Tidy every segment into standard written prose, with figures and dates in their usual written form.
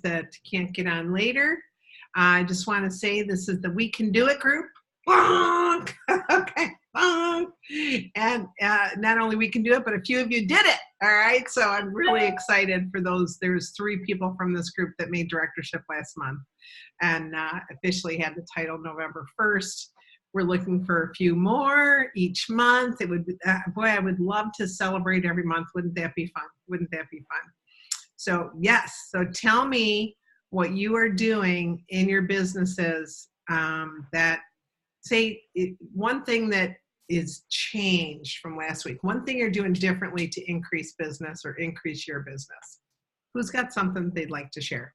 that can't get on later. I just want to say this is the We Can Do It group. Bonk! Okay, bonk! And not only we can do it, but a few of you did it. All right, so I'm really excited for those. There's 3 people from this group that made directorship last month and officially had the title November 1st. We're looking for a few more each month. It would, boy, I would love to celebrate every month. Wouldn't that be fun? Wouldn't that be fun? So yes, so tell me what you are doing in your businesses that say one thing that is changed from last week. One thing you're doing differently to increase business or increase your business. Who's got something they'd like to share?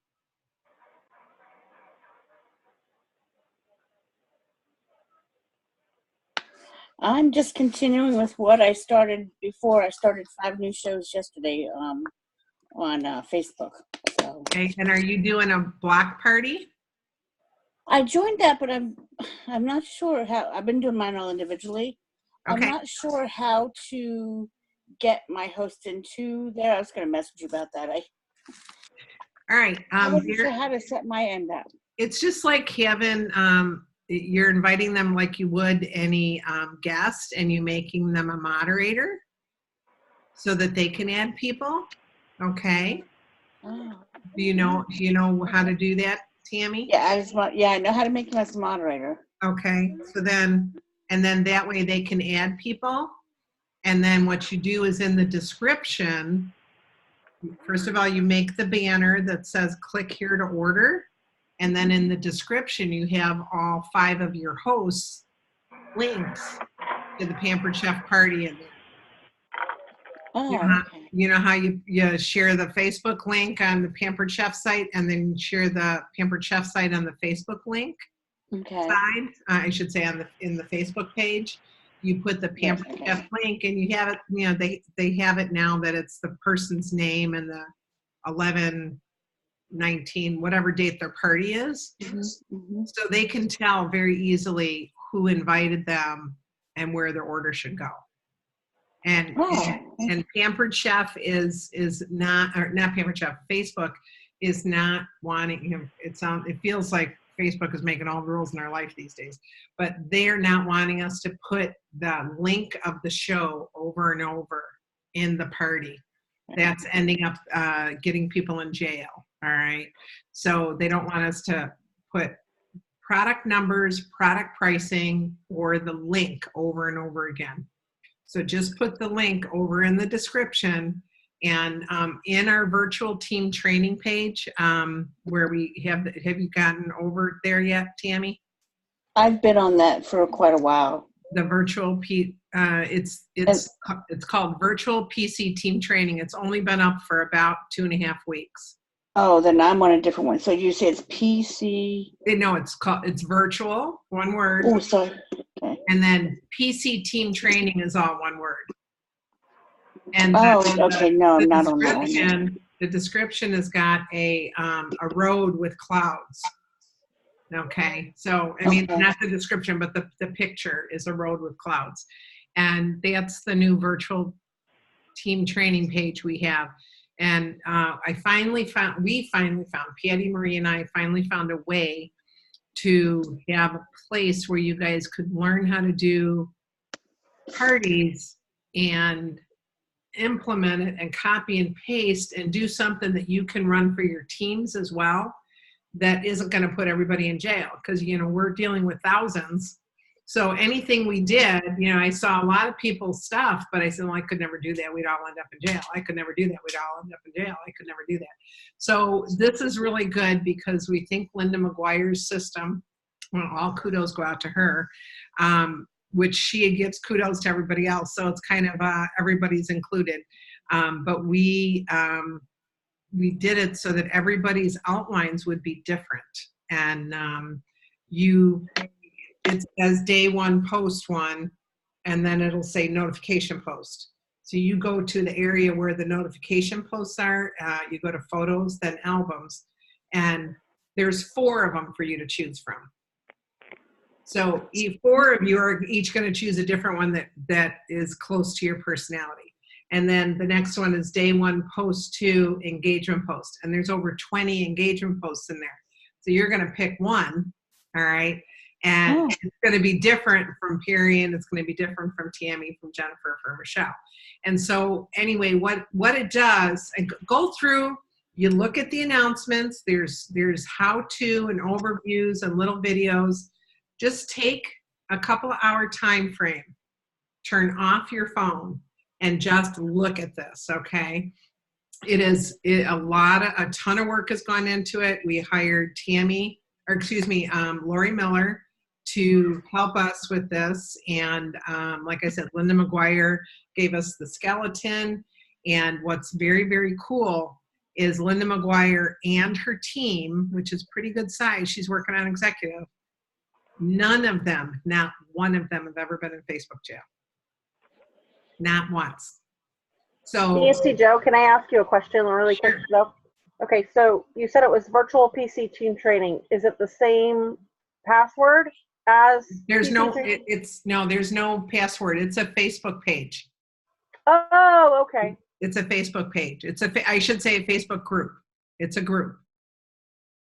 I'm just continuing with what I started before. I started 5 new shows yesterday on Facebook. So. Okay, and are you doing a block party? I joined that, but I'm not sure how. I've been doing mine all individually. Okay. I'm not sure how to get my host into there. I was going to message you about that. All right. I wasn't sure how to set my end up. It's just like having you're inviting them like you would any guest, and you making them a moderator so that they can add people. Okay. Oh. Do you know how to do that, Tammy? Yeah, I know how to make them as a moderator. Okay. So then that way they can add people. And then what you do is in the description, first of all, you make the banner that says click here to order. And then in the description, you have all 5 of your hosts' links to the Pampered Chef party in there. Oh, you know how you share the Facebook link on the Pampered Chef site and then share the Pampered Chef site on the Facebook link side, I should say in the Facebook page. You put the Pampered Chef link and you have it, they have it now that it's the person's name and the 11/19, whatever date their party is. Mm-hmm. So they can tell very easily who invited them and where their order should go. And Pampered Chef is not, or not Pampered Chef, Facebook is not wanting him. It feels like Facebook is making all the rules in our life these days, but they're not wanting us to put the link of the show over and over in the party. That's ending up getting people in jail. All right. So they don't want us to put product numbers, product pricing, or the link over and over again. So just put the link over in the description, and in our virtual team training page, where we have you gotten over there yet, Tammy? I've been on that for quite a while. The virtual it's called Virtual PC Team Training. It's only been up for about 2.5 weeks. Oh, then I'm on a different one. So you say it's PC? No, it's virtual, one word. Oh, sorry. Okay. And then PC Team Training is all one word. And okay. No, I'm not on that. The description has got a road with clouds. Okay, so I mean, not the description, but the picture is a road with clouds, and that's the new virtual team training page we have. And we finally found, Patty Marie and I finally found a way to have a place where you guys could learn how to do parties and implement it and copy and paste and do something that you can run for your teams as well, that isn't going to put everybody in jail, because we're dealing with thousands. So anything we did, I saw a lot of people's stuff, but I said, well, I could never do that. We'd all end up in jail. I could never do that. We'd all end up in jail. I could never do that. So this is really good, because we think Linda McGuire's system, well, all kudos go out to her, which she gives kudos to everybody else. So it's kind of everybody's included. But we did it so that everybody's outlines would be different. And it says day 1, post 1, and then it'll say notification post. So you go to the area where the notification posts are, you go to photos, then albums, and there's 4 of them for you to choose from. So 4 of you are each going to choose a different one that is close to your personality. And then the next one is day 1, post 2, engagement post. And there's over 20 engagement posts in there. So you're going to pick one, all right? And it's going to be different from Perry, and it's going to be different from Tammy, from Jennifer, from Michelle. And so anyway, what it does, go through, you look at the announcements, there's how-to and overviews and little videos. Just take a couple of hour time frame, turn off your phone, and just look at this, okay? A ton of work has gone into it. We hired Lori Miller to help us with this. And like I said, Linda McGuire gave us the skeleton. And what's very, very cool is Linda McGuire and her team, which is pretty good size, she's working on executive. None of them, not one of them, have ever been in Facebook jail. Not once. So, Nancy Jo, can I ask you a question really quick though? Okay, so you said it was virtual PC team training. Is it the same password as? There's PC no, training? there's no password. It's a Facebook page. Oh, okay. It's a Facebook page. I should say a Facebook group. It's a group.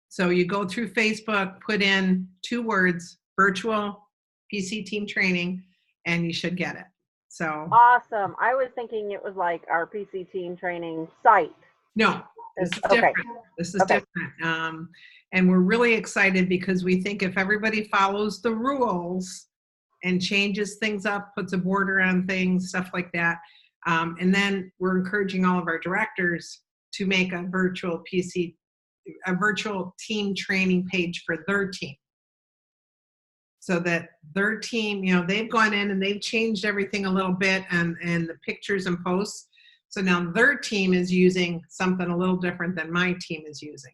So you go through Facebook, put in 2 words, virtual PC team training, and you should get it. So Awesome. I was thinking it was like our PC team training site. no, this is Okay. different. This is Okay. different. And we're really excited because we think if everybody follows the rules and changes things up, puts a border on things, stuff like that, and then we're encouraging all of our directors to make a virtual team training page for their team. So that their team, they've gone in and they've changed everything a little bit and the pictures and posts. So now their team is using something a little different than my team is using.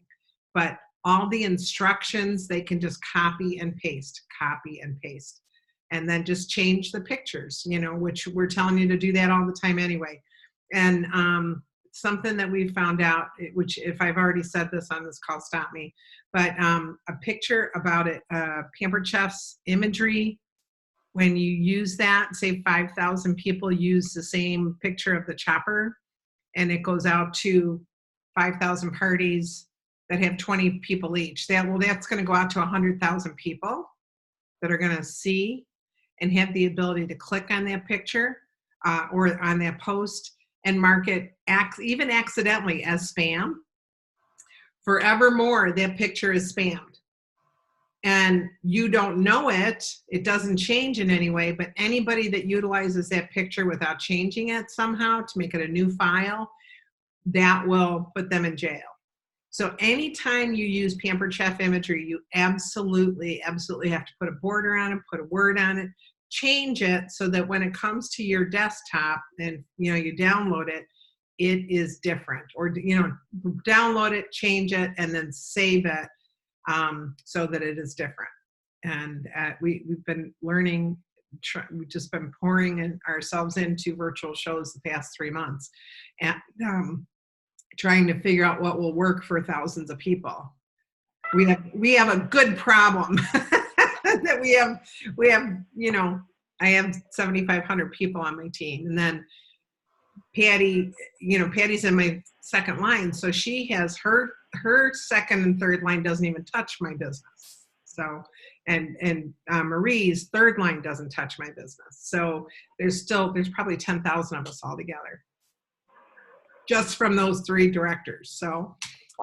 But all the instructions, they can just copy and paste, and then just change the pictures, which we're telling you to do that all the time anyway. And something that we found out, which if I've already said this on this call, stop me, but a picture about it, Pampered Chef's imagery, when you use that, say 5,000 people use the same picture of the chopper, and it goes out to 5,000 parties that have 20 people each. That's going to go out to 100,000 people that are going to see and have the ability to click on that picture or on that post and mark it even accidentally as spam. Forevermore, that picture is spammed. And you don't know it doesn't change in any way, but anybody that utilizes that picture without changing it somehow to make it a new file, that will put them in jail. So anytime you use Pampered Chef imagery, you absolutely have to put a border on it, put a word on it, change it so that when it comes to your desktop and you download it, it is different. Or download it, change it, and then save it so that it is different. And we've been learning. We've just been pouring ourselves into virtual shows the past 3 months, and trying to figure out what will work for thousands of people. We have a good problem that we have, I have 7,500 people on my team. And then Patty, Patty's in my second line. So she has her second and third line doesn't even touch my business. So, and Marie's third line doesn't touch my business. So there's probably 10,000 of us all together, just from those 3 directors. So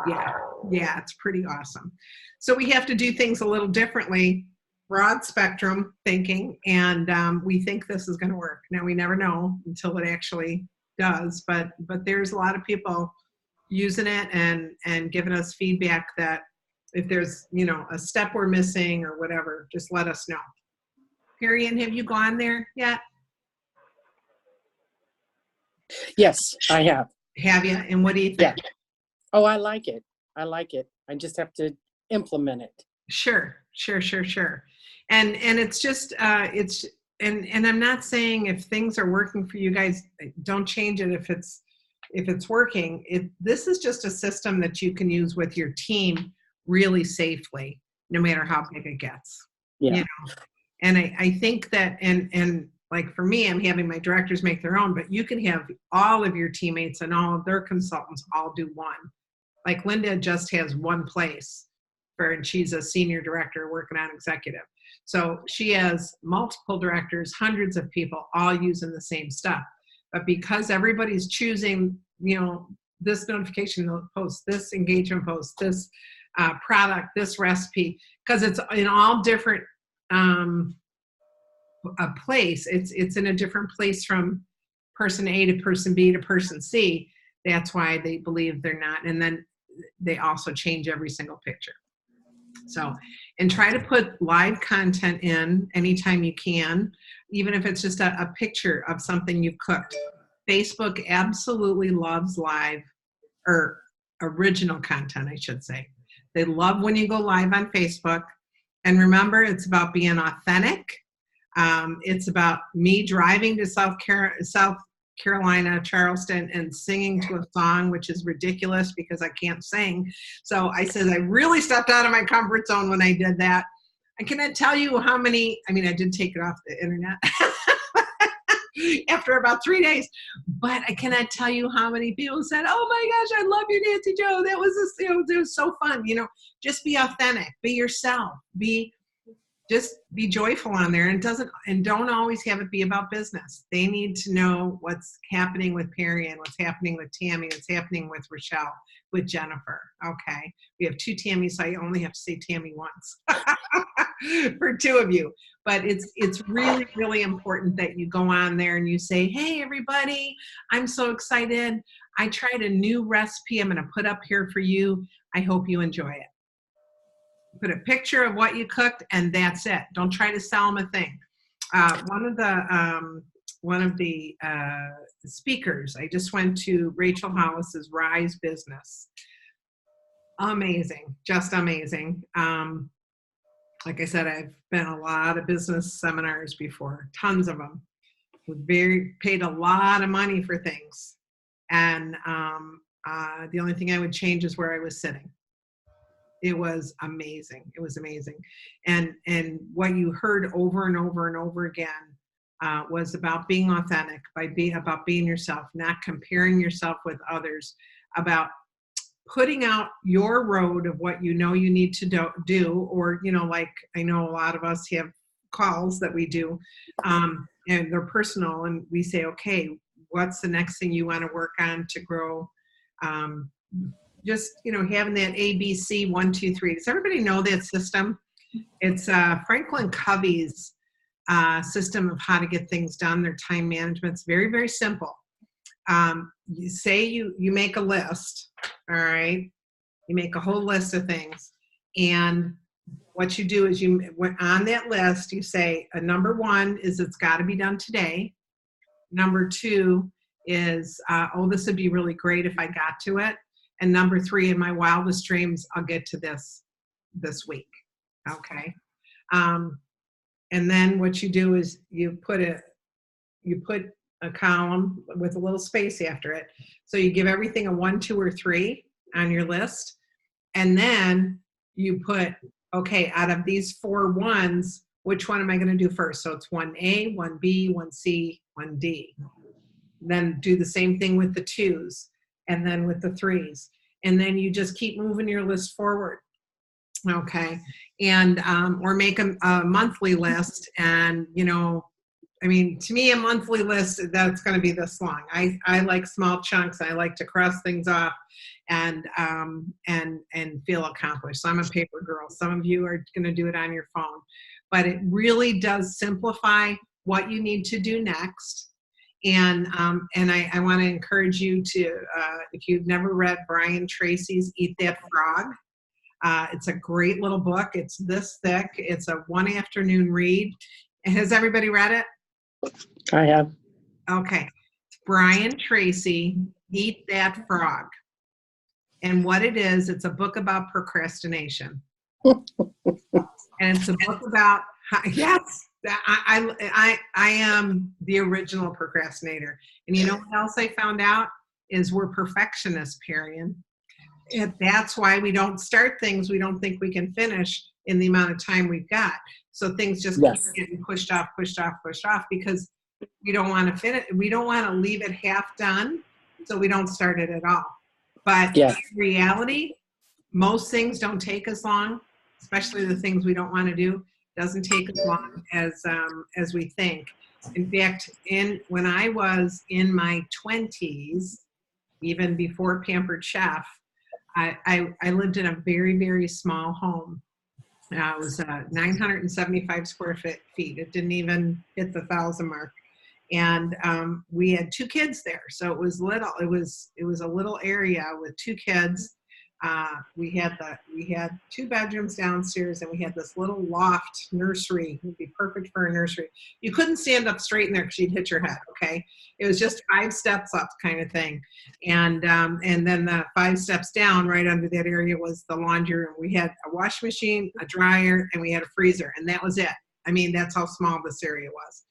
yeah, it's pretty awesome. So we have to do things a little differently, broad spectrum thinking, and we think this is going to work. Now we never know until it actually does, but there's a lot of people using it and giving us feedback that if there's a step we're missing or whatever, just let us know. Perian, have you gone there yet? Yes, I have. Have you? And what do you think? Yeah. Oh, I like it. I just have to implement it. Sure. And it's just and I'm not saying if things are working for you guys, don't change it if it's working. This is just a system that you can use with your team really safely, no matter how big it gets. Yeah. And I think that and like for me, I'm having my directors make their own, but you can have all of your teammates and all of their consultants all do one. Like Linda just has one place and she's a senior director working on executive. So she has multiple directors, hundreds of people all using the same stuff. But because everybody's choosing, this notification post, this engagement post, this product, this recipe, because it's in all different a place, it's in a different place from person A to person B to person C. That's why they believe they're not. And then they also change every single picture. So, and try to put live content in anytime you can, even if it's just a picture of something you've cooked. Facebook absolutely loves live, or original content, I should say. They love when you go live on Facebook. And remember, it's about being authentic. It's about me driving to South Carolina, Charleston, and singing to a song, which is ridiculous because I can't sing. So I said I really stepped out of my comfort zone when I did that. I cannot tell you how many, I did take it off the internet after about 3 days, but I cannot tell you how many people said, "Oh my gosh, I love you, Nancy Jo. That was it was so fun." Just be authentic, be yourself, just be joyful on there, and don't always have it be about business. They need to know what's happening with Perry and what's happening with Tammy, what's happening with Rochelle, with Jennifer. Okay. We have 2 Tammys, so I only have to say Tammy once for 2 of you. But it's really, really important that you go on there and you say, "Hey, everybody, I'm so excited. I tried a new recipe I'm going to put up here for you. I hope you enjoy it." Put a picture of what you cooked, and that's it. Don't try to sell them a thing. One of the speakers, I just went to Rachel Hollis's Rise Business. Amazing, just amazing. Like I said, I've been a lot of business seminars before, tons of them. Paid a lot of money for things, and the only thing I would change is where I was sitting. It was amazing. It was amazing. And what you heard over and over and over again was about being authentic, about being yourself, not comparing yourself with others, about putting out your road of what you need to do, or, like I know a lot of us have calls that we do, and they're personal, and we say, okay, what's the next thing you want to work on to grow? Just, having that ABC 1, 2, 3. Does everybody know that system? It's Franklin Covey's system of how to get things done. Their time management's very, very simple. You say you make a list, all right? You make a whole list of things. And what you do is on that list, you say, number 1 is it's got to be done today. Number 2 is, this would be really great if I got to it. And number 3, in my wildest dreams, I'll get to this week. Okay. And then what you do is you put a column with a little space after it. So you give everything a 1, 2, or 3 on your list. And then you put, okay, out of these 4 1s, which one am I going to do first? So it's 1A, 1B, 1C, 1D. Then do the same thing with the 2s. And then with the 3s. And then you just keep moving your list forward. Okay. And, or make a monthly list. And, to me, a monthly list, that's going to be this long. I like small chunks. I like to cross things off and feel accomplished. So I'm a paper girl. Some of you are going to do it on your phone. But it really does simplify what you need to do next. And I want to encourage you to, if you've never read Brian Tracy's Eat That Frog, it's a great little book. It's this thick. It's a 1 afternoon read. Has everybody read it? I have. Okay. Brian Tracy, Eat That Frog. And what it is, it's a book about procrastination. And it's a book about yes. I am the original procrastinator. And you know what else I found out is we're perfectionists, Perian. And that's why we don't start things we don't think we can finish in the amount of time we've got. So things just keep getting pushed off, because we don't want to finish. We don't want to leave it half done, so we don't start it at all. But Yes. in reality, most things don't take as long, especially the things we don't want to do. Doesn't take as long as we think. In fact, when I was in my 20s, even before Pampered Chef, I lived in a very, very small home. It was 975 square feet. It didn't even hit the 1,000 mark. And we had 2 kids there, so it was little. It was a little area with 2 kids. We had 2 bedrooms downstairs, and we had this little loft nursery. It would be perfect for a nursery. You couldn't stand up straight in there because you'd hit your head. Okay, it was just 5 steps up kind of thing, and then the 5 steps down, right under that area, was the laundry room. We had a washing machine, a dryer, and we had a freezer, and that was it. I mean, that's how small this area was.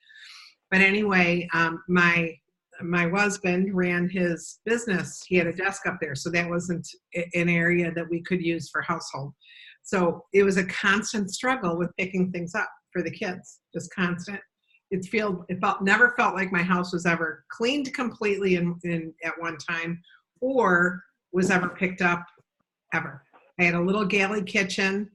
But anyway, my husband ran his business. He had a desk up there, so that wasn't an area that we could use for household. So it was a constant struggle with picking things up for the kids, just constant. Never felt like my house was ever cleaned completely at one time, or was ever picked up ever. I had a little galley kitchen.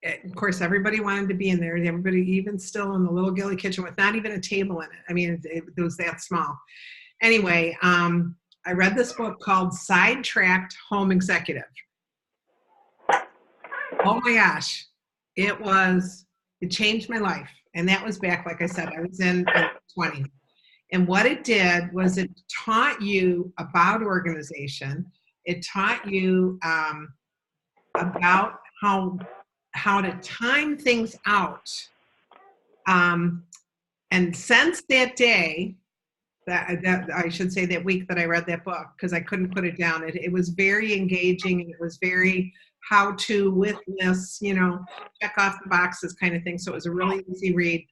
Of course, everybody wanted to be in there. Everybody, even still in the little galley kitchen with not even a table in it. I mean, it was that small. Anyway, I read this book called Sidetracked Home Executive. Oh my gosh, it changed my life. And that was back, like I said, I was in 20. And what it did was it taught you about organization. It taught you about how to time things out. And since that day, that I should say that week that I read that book, because I couldn't put it down. It was very engaging, and it was very how to witness, check off the boxes kind of thing. So it was a really easy read.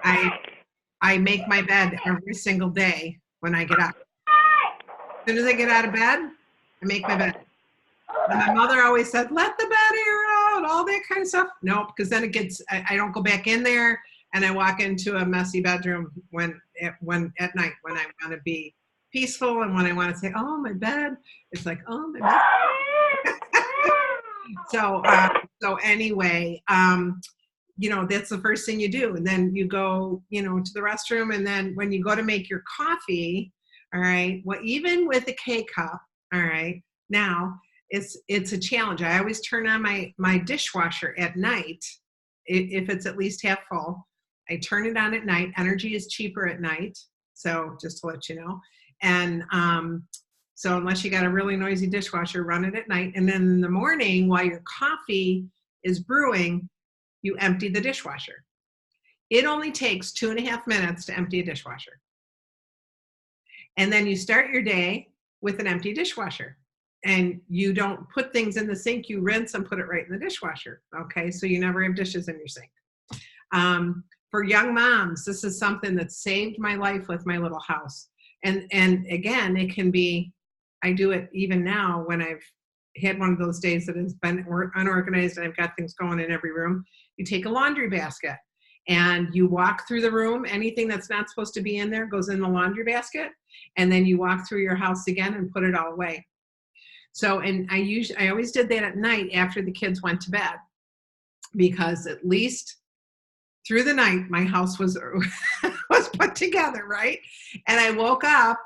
I make my bed every single day when I get up. As soon as I get out of bed, I make my bed. And my mother always said, let the bed air out, all that kind of stuff. Nope, because then I don't go back in there, and I walk into a messy bedroom at night when I want to be peaceful, and when I want to say, oh, my bed, it's like, oh, my bed. So anyway, that's the first thing you do. And then you go, to the restroom, and then when you go to make your coffee, all right, well, even with a K-cup, all right, now, it's a challenge. I always turn on my dishwasher at night if it's at least half full. I turn it on at night. Energy is cheaper at night, so just to let you know. And so unless you got a really noisy dishwasher, run it at night. And then in the morning, while your coffee is brewing, you empty the dishwasher. It only takes 2.5 minutes to empty a dishwasher. And then you start your day with an empty dishwasher. And you don't put things in the sink, you rinse and put it right in the dishwasher. Okay, so you never have dishes in your sink. For young moms, this is something that saved my life with my little house. And again, it can be, I do it even now when I've had one of those days that has been unorganized and I've got things going in every room. You take a laundry basket and you walk through the room. Anything that's not supposed to be in there goes in the laundry basket. And then you walk through your house again and put it all away. So, and I always did that at night after the kids went to bed, because at least through the night, my house was put together, right? And I woke up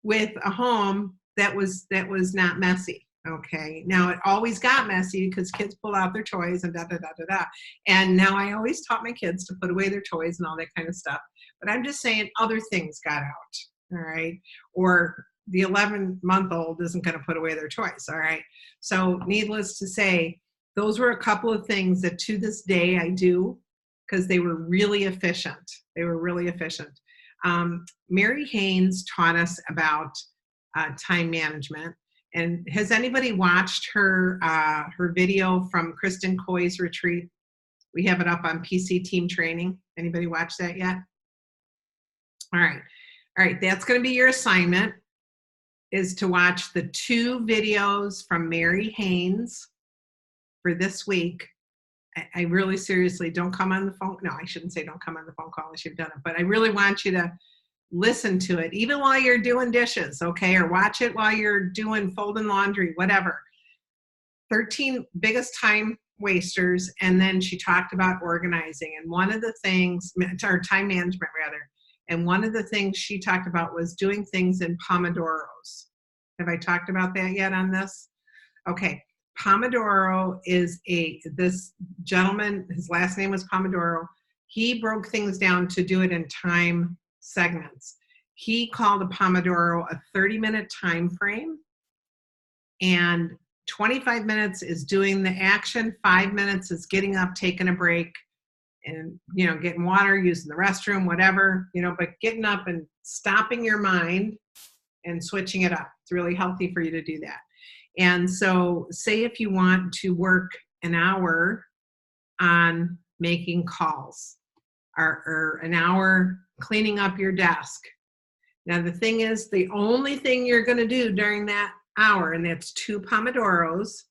with a home that was not messy. Okay. Now it always got messy because kids pull out their toys and da-da-da-da-da. And now I always taught my kids to put away their toys and all that kind of stuff. But I'm just saying other things got out. All right. Or the 11-month-old isn't going to put away their toys. All right. So needless to say, those were a couple of things that to this day I do, because they were really efficient. They were really efficient. Mary Haynes taught us about time management. And has anybody watched her video from Kristen Coy's retreat? We have it up on PC Team Training. Anybody watch that yet? All right. All right. That's going to be your assignment, is to watch the 2 videos from Mary Haynes for this week. I really seriously, don't come on the phone. No, I shouldn't say don't come on the phone call unless you've done it, but I really want you to listen to it, even while you're doing dishes, okay? Or watch it while you're doing folding laundry, whatever. 13 biggest time wasters, and then she talked about organizing. And one of the things, or time management rather, and one of the things she talked about was doing things in Pomodoros. Have I talked about that yet on this? Okay. Pomodoro is this gentleman, his last name was Pomodoro. He broke things down to do it in time segments. He called a Pomodoro a 30-minute time frame, and 25 minutes is doing the action, 5 minutes is getting up, taking a break, and, getting water, using the restroom, whatever, but getting up and stopping your mind and switching it up. It's really healthy for you to do that. And so say if you want to work an hour on making calls or an hour cleaning up your desk. Now, the thing is, the only thing you're going to do during that hour, and that's 2 Pomodoros.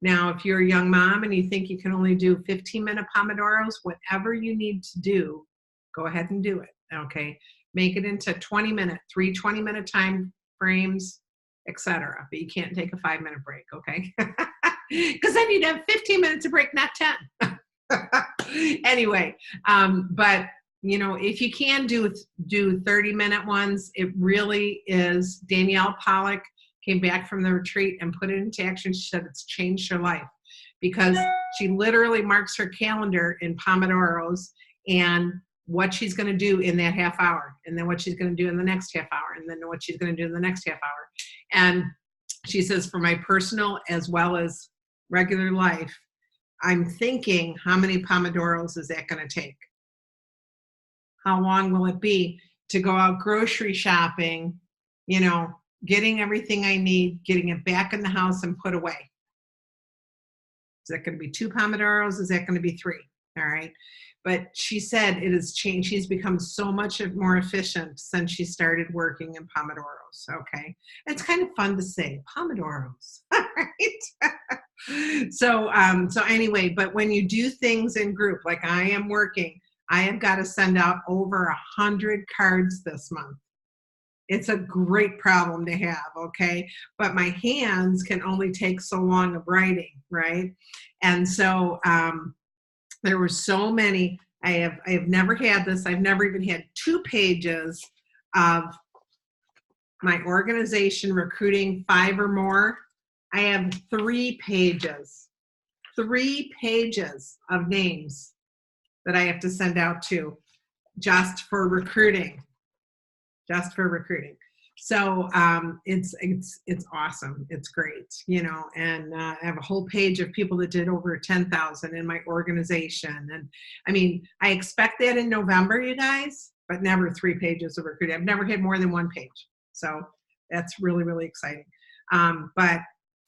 Now, if you're a young mom and you think you can only do 15-minute Pomodoros, whatever you need to do, go ahead and do it, okay? Make it into 20-minute, 3 20-minute time frames, etc. But you can't take a 5-minute break, okay? Because then you'd have 15 minutes of break, not 10. Anyway, but if you can do 30-minute ones, it really is. Danielle Pollock came back from the retreat and put it into action. She said it's changed her life because she literally marks her calendar in Pomodoros and what she's going to do in that half hour, and then what she's going to do in the next half hour, and then what she's going to do in the next half hour. And she says, for my personal as well as regular life, I'm thinking, how many Pomodoros is that going to take? How long will it be to go out grocery shopping, getting everything I need, getting it back in the house and put away? Is that going to be 2 Pomodoros? Is that going to be 3? All right. But she said it has changed. She's become so much more efficient since she started working in Pomodoros. Okay. It's kind of fun to say Pomodoros. All right. So anyway, but when you do things in group, like I am working, I have got to send out over 100 cards this month. It's a great problem to have, okay? But my hands can only take so long of writing, right? And so there were so many. I have never had this. I've never even had 2 pages of my organization recruiting 5 or more. I have 3 pages of names that I have to send out to just for recruiting. So it's awesome. It's great, and I have a whole page of people that did over 10,000 in my organization. And I mean, I expect that in November, you guys, but never 3 pages of recruiting. I've never had more than 1 page. So that's really, really exciting. But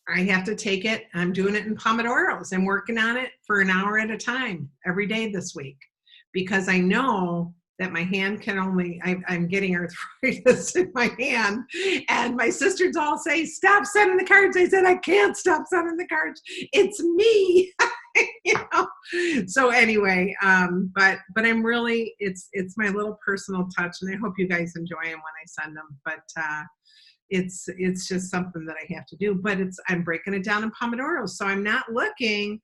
I have to take it. I'm doing it in Pomodoros. I'm working on it for an hour at a time every day this week, because I know that my hand can only, I'm getting arthritis in my hand, and my sisters all say, stop sending the cards. I said, I can't stop sending the cards. It's me. So anyway, but I'm really, it's my little personal touch, and I hope you guys enjoy them when I send them. But it's just something that I have to do. But I'm breaking it down in Pomodoros, so I'm not looking,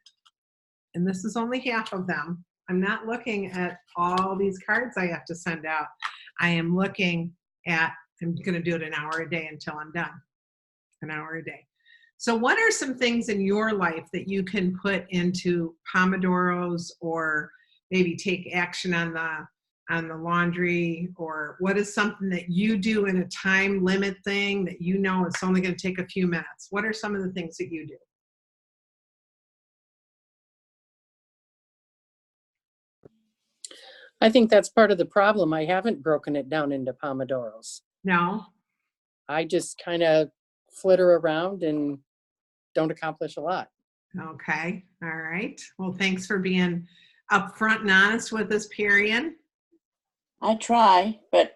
and this is only half of them. I'm not looking at all these cards I have to send out. I am looking at, I'm going to do it an hour a day until I'm done. An hour a day. So what are some things in your life that you can put into Pomodoros, or maybe take action on the laundry, or what is something that you do in a time limit thing that it's only going to take a few minutes? What are some of the things that you do? I think that's part of the problem. I haven't broken it down into Pomodoros. No? I just kind of flitter around and don't accomplish a lot. Okay. All right. Well, thanks for being upfront and honest with us, Perian. I try, but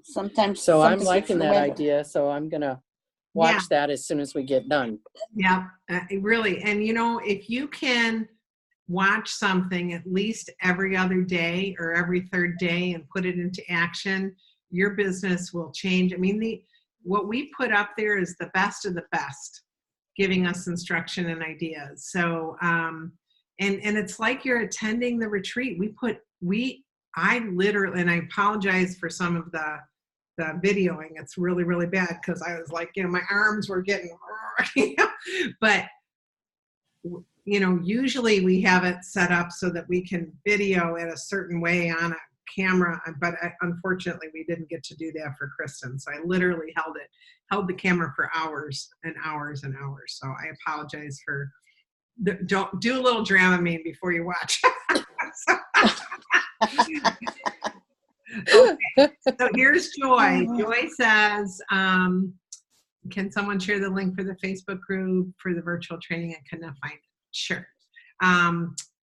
sometimes. So I'm something gets liking in the that way. idea. So I'm going to watch that as soon as we get done. Yeah, really. And if you can watch something at least every other day or every third day and put it into action, your business will change. I mean, what we put up there is the best of the best, giving us instruction and ideas. So, and it's like you're attending the retreat. I literally, and I apologize for some of the videoing. It's really, really bad because I was like, my arms were getting, but usually we have it set up so that we can video in a certain way on a camera, but unfortunately we didn't get to do that for Kristen. So I literally held the camera for hours and hours and hours. So I apologize for, don't do a little Dramamine before you watch. Okay, so here's Joy. Joy says, can someone share the link for the Facebook group for the virtual training? I could not find it. Sure.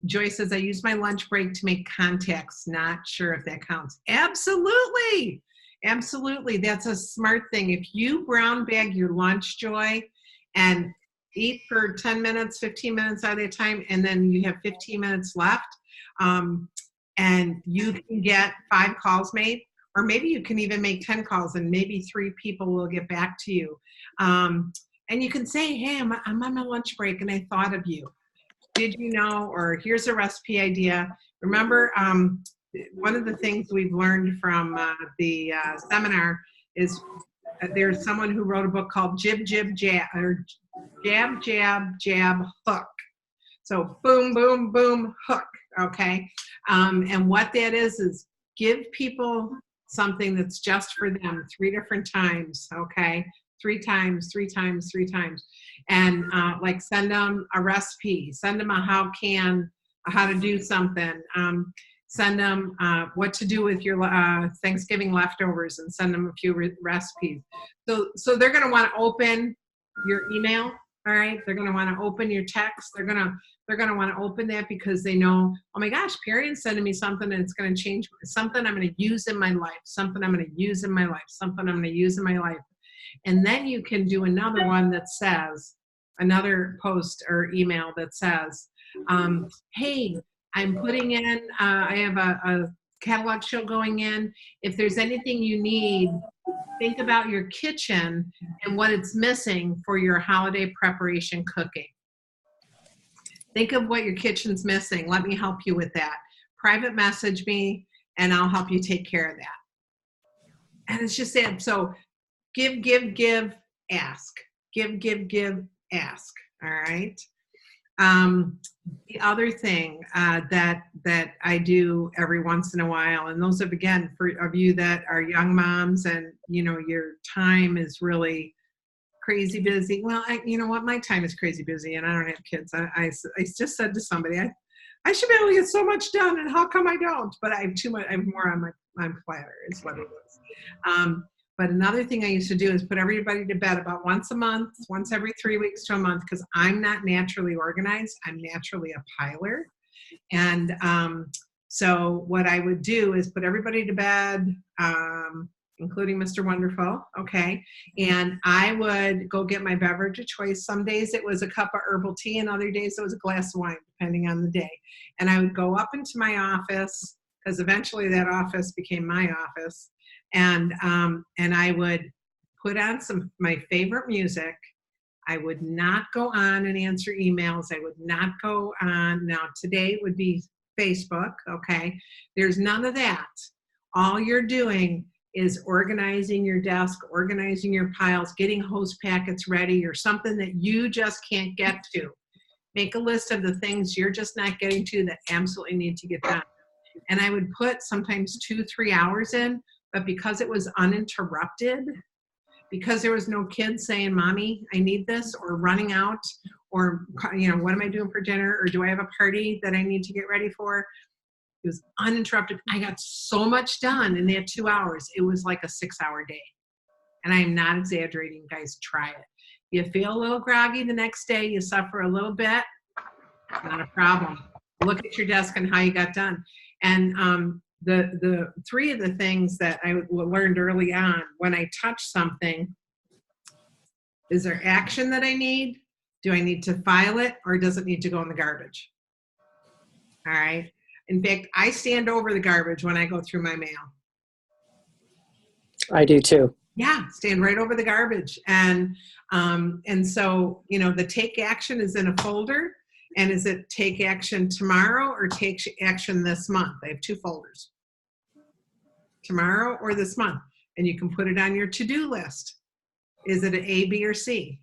Joy says, I use my lunch break to make contacts. Not sure if that counts. Absolutely. Absolutely. That's a smart thing. If you brown bag your lunch, Joy, and eat for 10 minutes, 15 minutes out of the time, and then you have 15 minutes left, and you can get 5 calls made, or maybe you can even make 10 calls and maybe 3 people will get back to you. And you can say, hey, I'm on my lunch break and I thought of you. Did you know, or here's a recipe idea. Remember, one of the things we've learned from the seminar is there's someone who wrote a book called Jib, Jib, Jab, or Jab, Jab, Jab, Hook. So boom, boom, boom, hook, okay? And what that is give people something that's just for them 3 different times, okay? 3 times, 3 times, 3 times. And like send them a recipe, send them a how to do something, send them what to do with your Thanksgiving leftovers, and send them a few recipes. So they're gonna wanna open your email, all right? They're gonna wanna open your text. They're gonna wanna open that because they know, oh my gosh, Perion's sending me something and it's gonna change, something I'm gonna use in my life, something I'm gonna use in my life, something I'm gonna use in my life. And then you can do another one that says, another post or email that says, hey, I'm putting in, I have a catalog show going in. If there's anything you need, think about your kitchen and what it's missing for your holiday preparation cooking. Think of what your kitchen's missing. Let me help you with that. Private message me and I'll help you take care of that. And it's just that. So give, ask. Give, ask. All right. The other thing that I do every once in a while, and those again, for of you that are young moms and your time is really crazy busy. Well, you know what? My time is crazy busy, and I don't have kids. I just said to somebody, I should be able to get so much done, and how come I don't? But I have too much. I have more on my platter. Is what it is. But another thing I used to do is put everybody to bed about once a month, once every 3 weeks to a month, because I'm not naturally organized. I'm naturally a piler. And so what I would do is put everybody to bed, including Mr. Wonderful, okay? And I would go get my beverage of choice. Some days it was a cup of herbal tea, and other days it was a glass of wine, depending on the day. And I would go up into my office, because eventually that office became my office. And I would put on my favorite music. I would not go on and answer emails. I would not go on. Now today it would be Facebook, okay? There's none of that. All you're doing is organizing your desk, organizing your piles, getting host packets ready, or something that you just can't get to. Make a list of the things you're just not getting to that absolutely need to get done. And I would put sometimes 2-3 hours in. But because it was uninterrupted, because there was no kids saying, Mommy, I need this, or running out, or, what am I doing for dinner? Or do I have a party that I need to get ready for? It was uninterrupted. I got so much done in that 2 hours. It was like a 6-hour day. And I am not exaggerating, guys. Try it. You feel a little groggy the next day. You suffer a little bit. Not a problem. Look at your desk and how you got done. And, the 3 of the things that I learned early on, when I touch something, is there action that I need? Do I need to file it, or does it need to go in the garbage? All right. In fact, I stand over the garbage when I go through my mail. I do too. Yeah, stand right over the garbage. And so, the take action is in a folder. And is it take action tomorrow or take action this month? I have 2 folders. Tomorrow or this month. And you can put it on your to-do list. Is it an A, B, or C?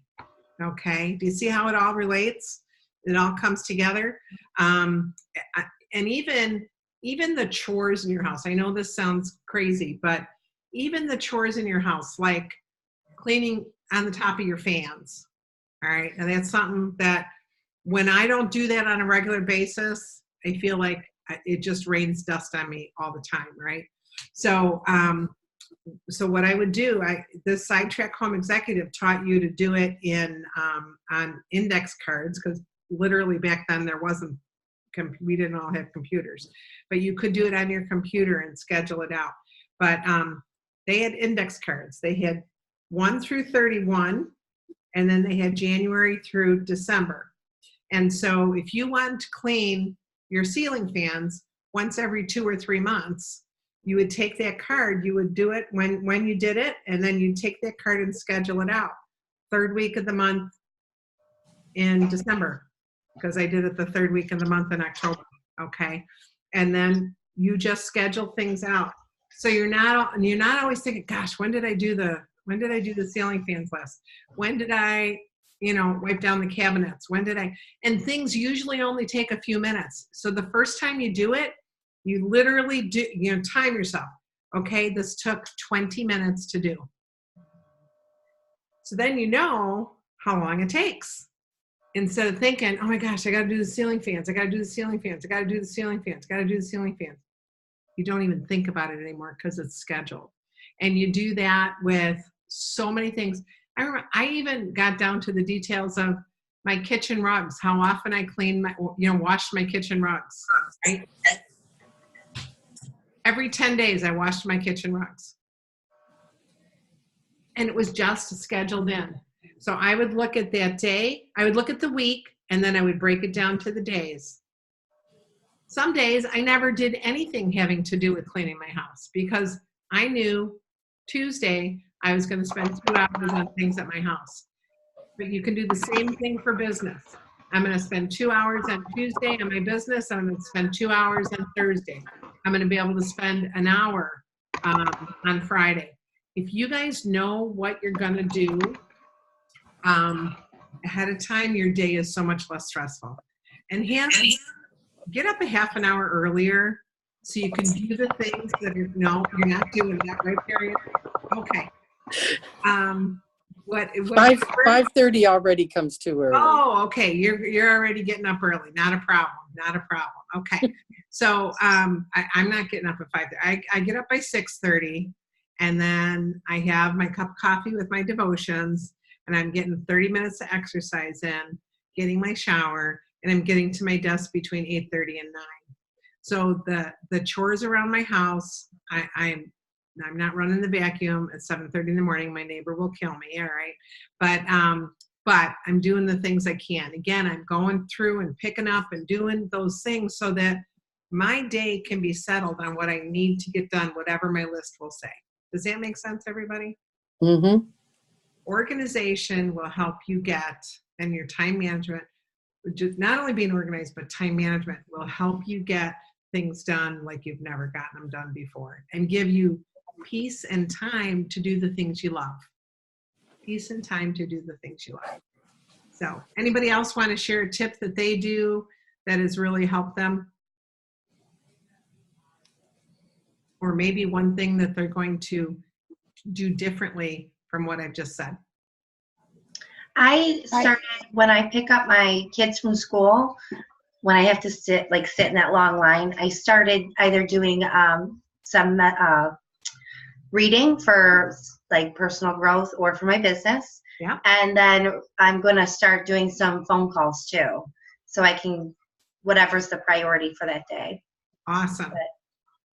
Okay. Do you see how it all relates? It all comes together. And even the chores in your house. I know this sounds crazy, but even the chores in your house, like cleaning on the top of your fans. All right. And that's something that when I don't do that on a regular basis, I feel like it just rains dust on me all the time. Right. So, so what I would do, the Sidetrack Home Executive taught you to do it on index cards, because literally back then we didn't all have computers, but you could do it on your computer and schedule it out. But they had index cards. They had 1 through 31, and then they had January through December. And so if you want to clean your ceiling fans once every 2 or 3 months, you would take that card, you would do it when you did it, and then you'd take that card and schedule it out. 3rd week of the month in December, because I did it the 3rd week of the month in October, okay? And then you just schedule things out. So you're not always thinking, gosh, when did I do the ceiling fans last? When did I, wipe down the cabinets? And things usually only take a few minutes. So the first time you do it, you literally do, time yourself. Okay, this took 20 minutes to do. So then you know how long it takes. Instead of thinking, oh my gosh, I got to do the ceiling fans. I got to do the ceiling fans. I got to do the ceiling fans. I got to do the ceiling fans. You don't even think about it anymore because it's scheduled. And you do that with so many things. I remember I even got down to the details of my kitchen rugs, how often I washed my kitchen rugs, right? Every 10 days, I washed my kitchen rugs. And it was just scheduled in. So I would look at that day, I would look at the week, and then I would break it down to the days. Some days, I never did anything having to do with cleaning my house because I knew Tuesday I was going to spend 2 hours on things at my house. But you can do the same thing for business. I'm going to spend 2 hours on Tuesday on my business. I'm going to spend 2 hours on Thursday. I'm going to be able to spend an hour on Friday. If you guys know what you're going to do ahead of time, your day is so much less stressful. And get up a half an hour earlier so you can do the things that you're not doing that, right, Period? Okay. 5:30 already comes too early. Oh, okay. You're already getting up early. Not a problem. Okay. So I'm not getting up at 5:30. I get up by 6:30, and then I have my cup of coffee with my devotions, and I'm getting 30 minutes of exercise in, getting my shower, and I'm getting to my desk between 8:30 and 9. So the chores around my house, I'm not running the vacuum at 7:30 in the morning. My neighbor will kill me. All right. But I'm doing the things I can. Again, I'm going through and picking up and doing those things so that my day can be settled on what I need to get done, whatever my list will say. Does that make sense, everybody? Mm-hmm. Organization will help you get, and your time management, just not only being organized, but time management will help you get things done like you've never gotten them done before, and give you peace and time to do the things you love. Peace and time to do the things you love. So anybody else want to share a tip that they do that has really helped them? Or maybe one thing that they're going to do differently from what I've just said. I started when I pick up my kids from school, when I have to sit in that long line, I started either doing some reading for like personal growth or for my business. Yeah. And then I'm going to start doing some phone calls too, so I can, whatever's the priority for that day. Awesome.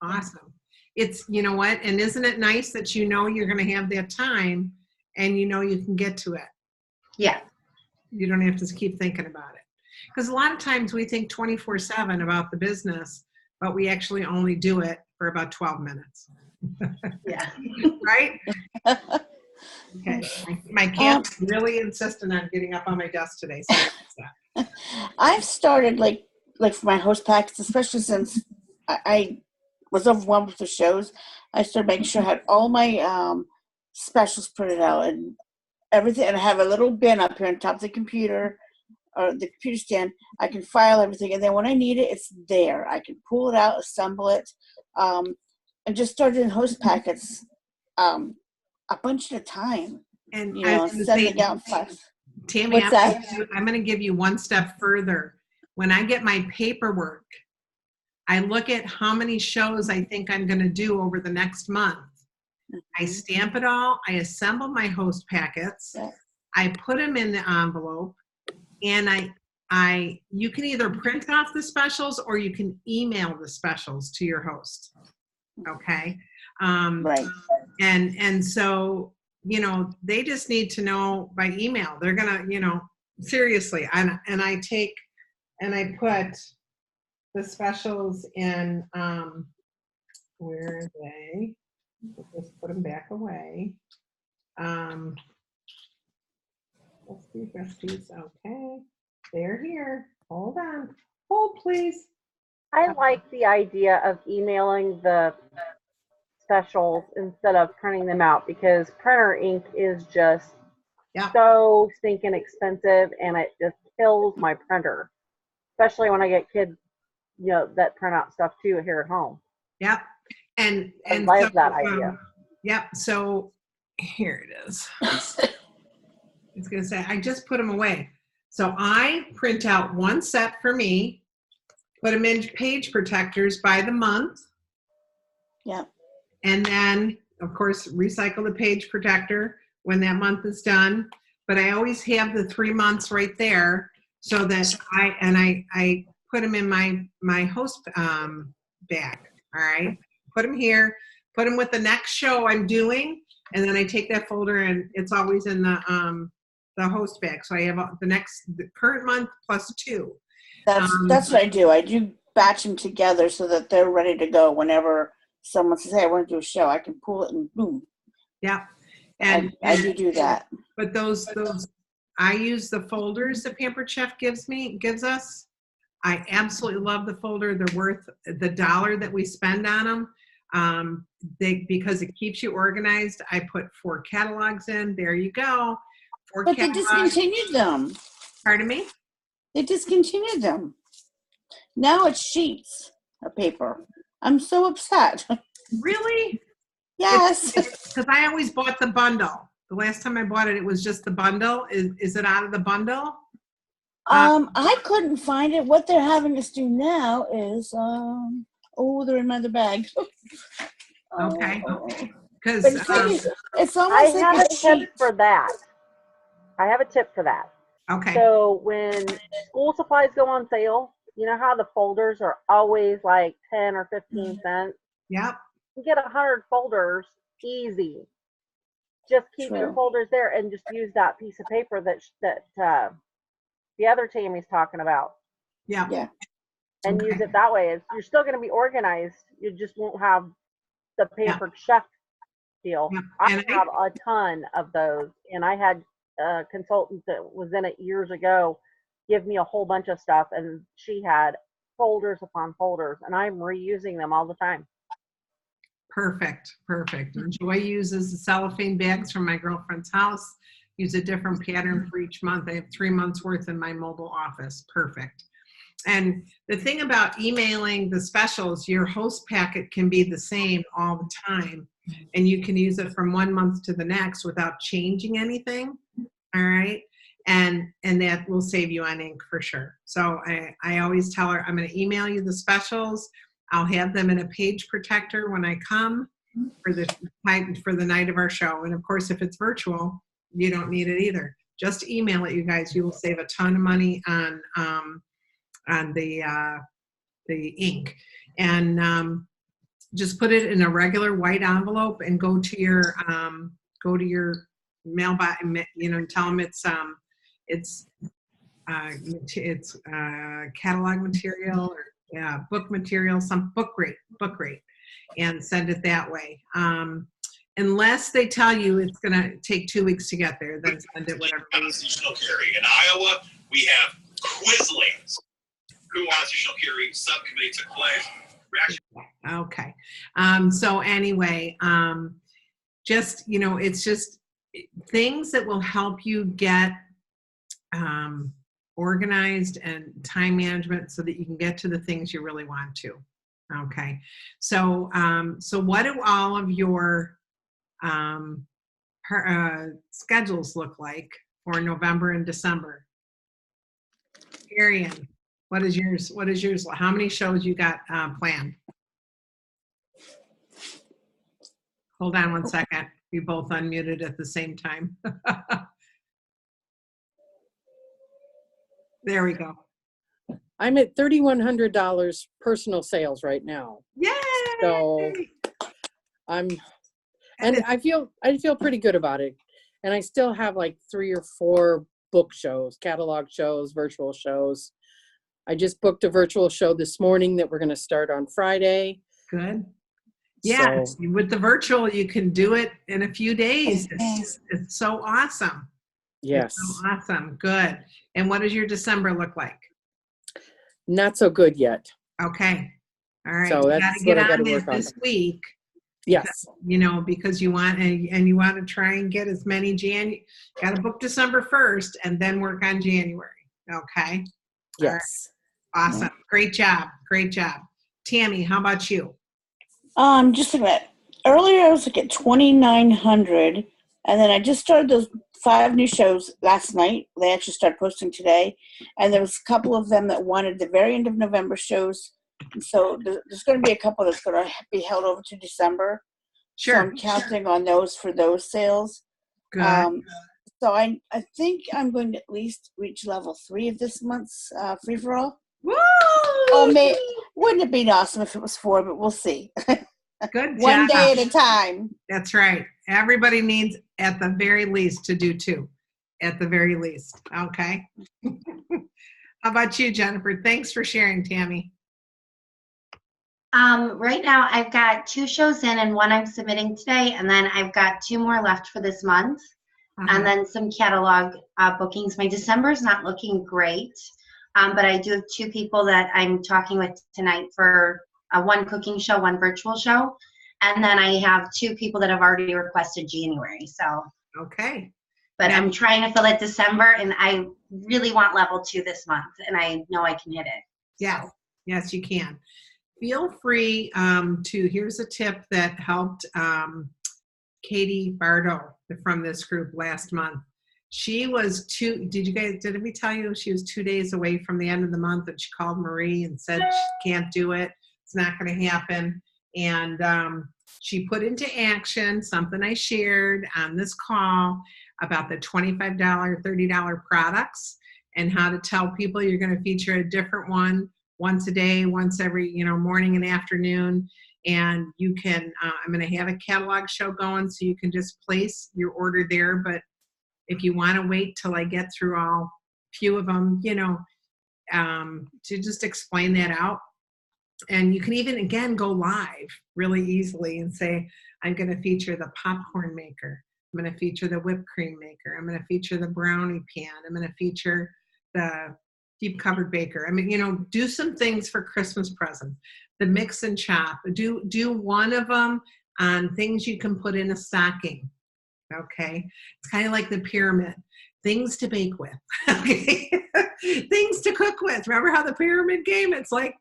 Awesome. It's, you know what, and isn't it nice that you're going to have that time and you can get to it? Yeah. You don't have to keep thinking about it. Because a lot of times we think 24/7 about the business, but we actually only do it for about 12 minutes. Yeah. Right? Okay. My cat's really insistent on getting up on my desk today. Sorry about that. I've started like for my host packs, especially since I was overwhelmed with the shows. I started making sure I had all my specials printed out and everything, and I have a little bin up here on top of the computer or the computer stand. I can file everything, and then when I need it, it's there. I can pull it out, assemble it, and just start in host packets a bunch at a time. And You I know, was gonna sending say, out files. Tammy, What's that? I'm going to give you one step further. When I get my paperwork, I look at how many shows I think I'm going to do over the next month. I stamp it all. I assemble my host packets. Yeah. I put them in the envelope, and you can either print off the specials or you can email the specials to your host. Okay. Right. And so, you know, they just need to know by email. They're gonna, you know, seriously. And I put the specials in. Where are they? Just put them back away. Let's see, besties. Okay, they're here. Hold on. Hold, please. I like the idea of emailing the specials instead of printing them out, because printer ink is just Yeah. so stinking expensive, and it just kills my printer, especially when I get kids, you know, that print out stuff too here at home. Yep. And I love that idea. Yep. So here it is. It's going to say, I just put them away. So I print out one set for me, put them in page protectors by the month. Yeah. And then, of course, recycle the page protector when that month is done. But I always have the 3 months right there, so that I put them in my host bag. All right. Put them here, put them with the next show I'm doing. And then I take that folder, and it's always in the host bag. So I have the current month plus 2. That's what I do. I do batch them together so that they're ready to go whenever someone says, "Hey, I want to do a show." I can pull it and boom. Yeah. And I do that. But those I use the folders that Pampered Chef gives us. I absolutely love the folder. They're worth the $1 that we spend on them. Because it keeps you organized. I put 4 catalogs in. There you go. 4 But they catalogs. discontinued them. Pardon me? They discontinued them. Now it's sheets of paper. I'm so upset. Really? Yes. Because I always bought the bundle. The last time I bought it, it was just the bundle. Is it out of the bundle? I couldn't find it. What they're having us do now is, they're in my other bag. Okay. Oh. Because But it's I almost have like a a sheet. tip for that. I have a tip for that. okay. So when school supplies go on sale, you know how the folders are always like 10 or 15 cents? Yep. You can get 100 folders easy. Just keep your True. folders there and just use that piece of paper that the other Tammy's talking about, Yep. Yeah. and Okay. use it that way. You're still going to be organized. You just won't have the paper chef deal. Yep. I And have a ton of those, and I had a consultant that was in it years ago give me a whole bunch of stuff, and she had folders upon folders, and I'm reusing them all the time. Perfect. And Joy uses the cellophane bags from my girlfriend's house. Use a different pattern for each month. I have 3 months worth in my mobile office. Perfect. And the thing about emailing the specials, your host packet can be the same all the time, and you can use it from 1 month to the next without changing anything. All right. And that will save you on ink for sure. So I always tell her, I'm going to email you the specials. I'll have them in a page protector when I come for the night of our show. And of course, if it's virtual, you don't need it either. Just email it, you guys. You will save a ton of money on the ink. And just put it in a regular white envelope and go to your mailbox. You know, and tell them it's it's catalog material or book material, some book rate, and send it that way. Unless they tell you it's going to take 2 weeks to get there, then send it whatever. Constitutional carry. In Iowa, we have Quizlings. Who Constitutional carry subcommittee took place. Reaction. Okay. So anyway, just, it's just things that will help you get organized and time management so that you can get to the things you really want to. Okay. So, so what do all of your schedules look like for November and December? Arian, what is yours? How many shows you got planned? Hold on one second. We both unmuted at the same time. There we go. I'm at $3,100 personal sales right now. Yay! So I feel pretty good about it. And I still have like 3 or 4 book shows, catalog shows, virtual shows. I just booked a virtual show this morning that we're going to start on Friday. Good. Yeah, So, with the virtual, you can do it in a few days. It's so awesome. yes. It's so awesome. Good. And what does your December look like? Not so good yet. Okay. All right. So You that's gotta what get I gotta on work on. this week, Yes. because you want, and you want to try and get as many got to book December 1st and then work on January. Okay. Yes. Awesome. Great job. Great job. Tammy, how about you? Just looking at earlier, I was looking at 2,900, and then I just started those 5 new shows last night. They actually started posting today, and there was a couple of them that wanted the very end of November shows. And so there's going to be a couple that's going to be held over to December. So Sure. I'm counting on those for those sales. Good. So I think I'm going to at least reach level 3 of this month's free for all. Woo! Wouldn't it be awesome if it was 4? But we'll see. Good job. One day at a time. That's right. Everybody needs, at the very least, to do 2. At the very least. Okay. How about you, Jennifer? Thanks for sharing, Tammy. Right now, I've got 2 shows in and 1 I'm submitting today, and then I've got 2 more left for this month, and then some catalog bookings. My December's not looking great, but I do have 2 people that I'm talking with tonight for 1 cooking show, 1 virtual show, and then I have 2 people that have already requested January. So, Okay. but Yeah. I'm trying to fill it December, and I really want level 2 this month, and I know I can hit it. Yes. Yes, you can. Feel free here's a tip that helped Katie Bardo from this group last month. She was did we tell you she was 2 days away from the end of the month, and she called Marie and said she can't do it. It's not going to happen. And she put into action something I shared on this call about the $25, $30 products and how to tell people you're going to feature a different one once a day, once every, morning and afternoon. And you can, I'm going to have a catalog show going, so you can just place your order there. But if you want to wait till I get through all few of them, to just explain that out. And you can even, again, go live really easily and say, I'm going to feature the popcorn maker. I'm going to feature the whipped cream maker. I'm going to feature the brownie pan. I'm going to feature the deep covered baker. I mean, do some things for Christmas presents. The mix and chop. Do one of them on things you can put in a stocking. Okay. It's kind of like the pyramid. Things to bake with. Okay. Things to cook with. Remember how the pyramid game? It's like,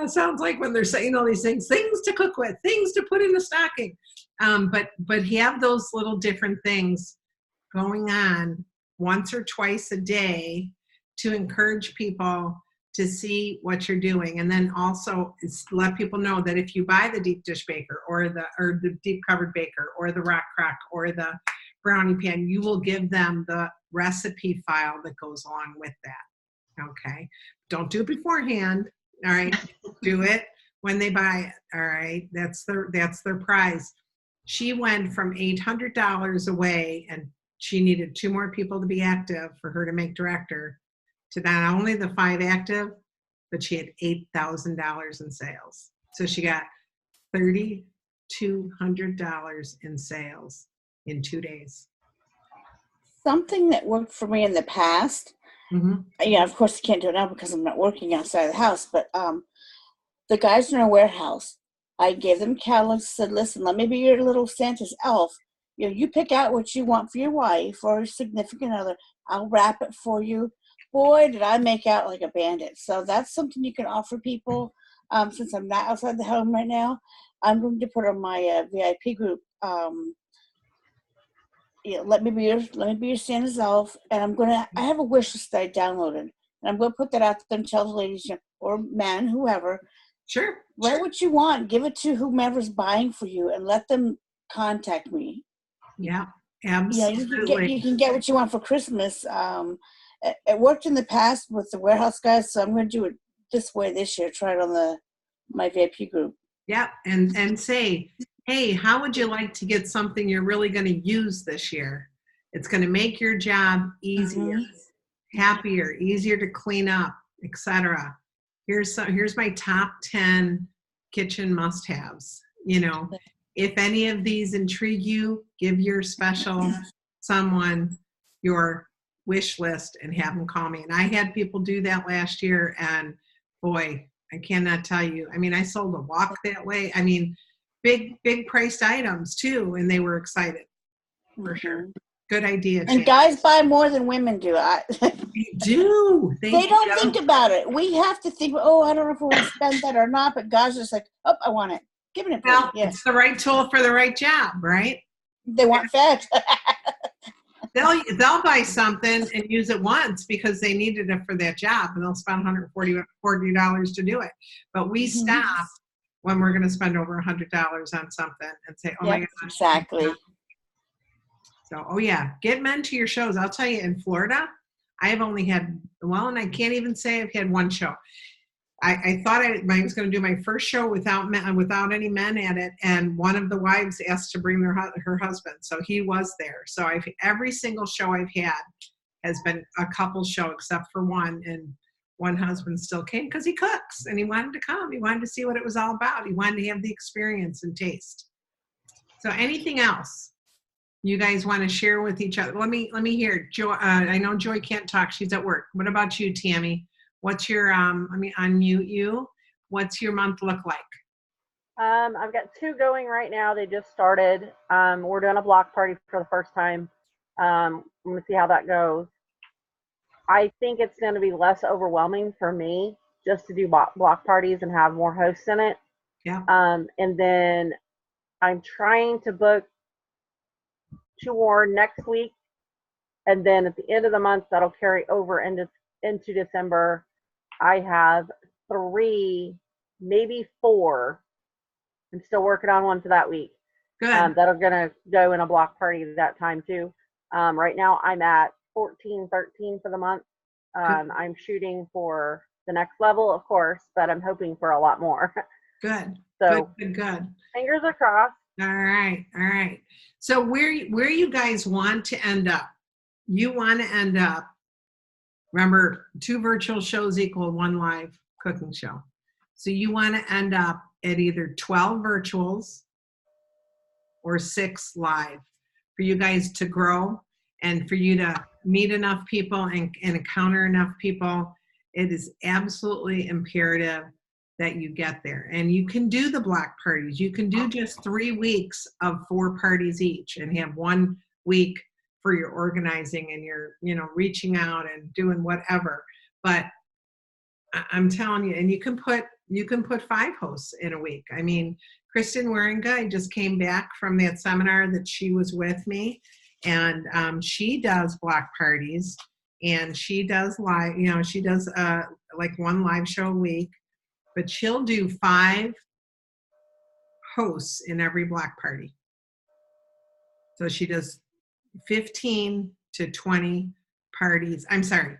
sounds like when they're saying all these things to cook with, things to put in the stocking. But have those little different things going on once or twice a day to encourage people to see what you're doing. And then also let people know that if you buy the deep dish baker or the deep covered baker or the rock crock or the brownie pan, you will give them the recipe file that goes along with that. Okay. Don't do it beforehand. All right. Do it when they buy it. All right. That's their prize. She went from $800 away, and she needed 2 more people to be active for her to make director, to not only the 5 active, but she had $8,000 in sales. So she got $3,200 in sales in 2 days. Something that worked for me in the past, Mhm. yeah, of course I can't do it now because I'm not working outside of the house, but the guys in our warehouse, I gave them catalogs, said, listen, let me be your little Santa's elf. You pick out what you want for your wife or significant other. I'll wrap it for you. Boy, did I make out like a bandit. So that's something you can offer people. Since I'm not outside the home right now, I'm going to put on my VIP group. Let me be your Santa's elf, and I have a wish list that I downloaded, and I'm going to put that out to them, tell the ladies or men, whoever, Sure. write what you want, give it to whomever's buying for you, and let them contact me. Yeah, You absolutely. can get what you want for Christmas. It worked in the past with the warehouse guys, so I'm going to do it this way this year. Try it on my VIP group. Yeah, and say, hey, how would you like to get something you're really going to use this year? It's going to make your job easier, happier, easier to clean up, etc. Here's my top 10 kitchen must-haves. If any of these intrigue you, give your special someone your wish list and have them call me. And I had people do that last year, and boy, I cannot tell you. I mean, I sold a wok that way. I mean, big priced items too, and they were excited for sure. Good idea. And guys buy more than women do. They do. They don't think about it. We have to think, oh, I don't know if we want to spend that or not, but guys are just like, oh, I want it. Give it a Well, yeah. It's the right tool for the right job, right? They want fed. They'll buy something and use it once because they needed it for that job, and they'll spend $140 to do it. But we stop when we're going to spend over $100 on something and say, oh my gosh. Exactly. So, oh yeah, get men to your shows. I'll tell you, in Florida, I have only had, and I can't even say I've had one show. I thought I was going to do my first show without any men at it, and one of the wives asked to bring her husband, so he was there. So every single show I've had has been a couple show, except for one, and one husband still came because he cooks and he wanted to come. He wanted to see what it was all about. He wanted to have the experience and taste. So, anything else you guys want to share with each other? Let me hear. Joy, I know Joy can't talk; she's at work. What about you, Tammy? What's your, let me unmute you. What's your month look like? I've got 2 going right now. They just started. We're doing a block party for the first time. I'm going to see how that goes. I think it's going to be less overwhelming for me just to do block parties and have more hosts in it. Yeah. And then I'm trying to book 2 more next week. And then at the end of the month, that'll carry over into December. I have 3, maybe 4. I'm still working on one for that week. Good. That are gonna go in a block party that time too. Right now I'm at 14, 13 for the month. I'm shooting for the next level, of course, but I'm hoping for a lot more. Good. So good. Fingers are crossed. All right. So where you guys want to end up? You want to end up. Remember, 2 virtual shows equal 1 live cooking show. So you want to end up at either 12 virtuals or 6 live for you guys to grow and for you to meet enough people and encounter enough people. It is absolutely imperative that you get there. And you can do the block parties. You can do just 3 weeks of 4 parties each and have 1 week for your organizing and your, reaching out and doing whatever. But I'm telling you, and you can put 5 hosts in a week. I mean, Kristen Waringa just came back from that seminar that she was with me, and she does block parties, and she does live, she does like 1 live show a week, but she'll do 5 hosts in every block party. So she does 15 to 20 parties. I'm sorry.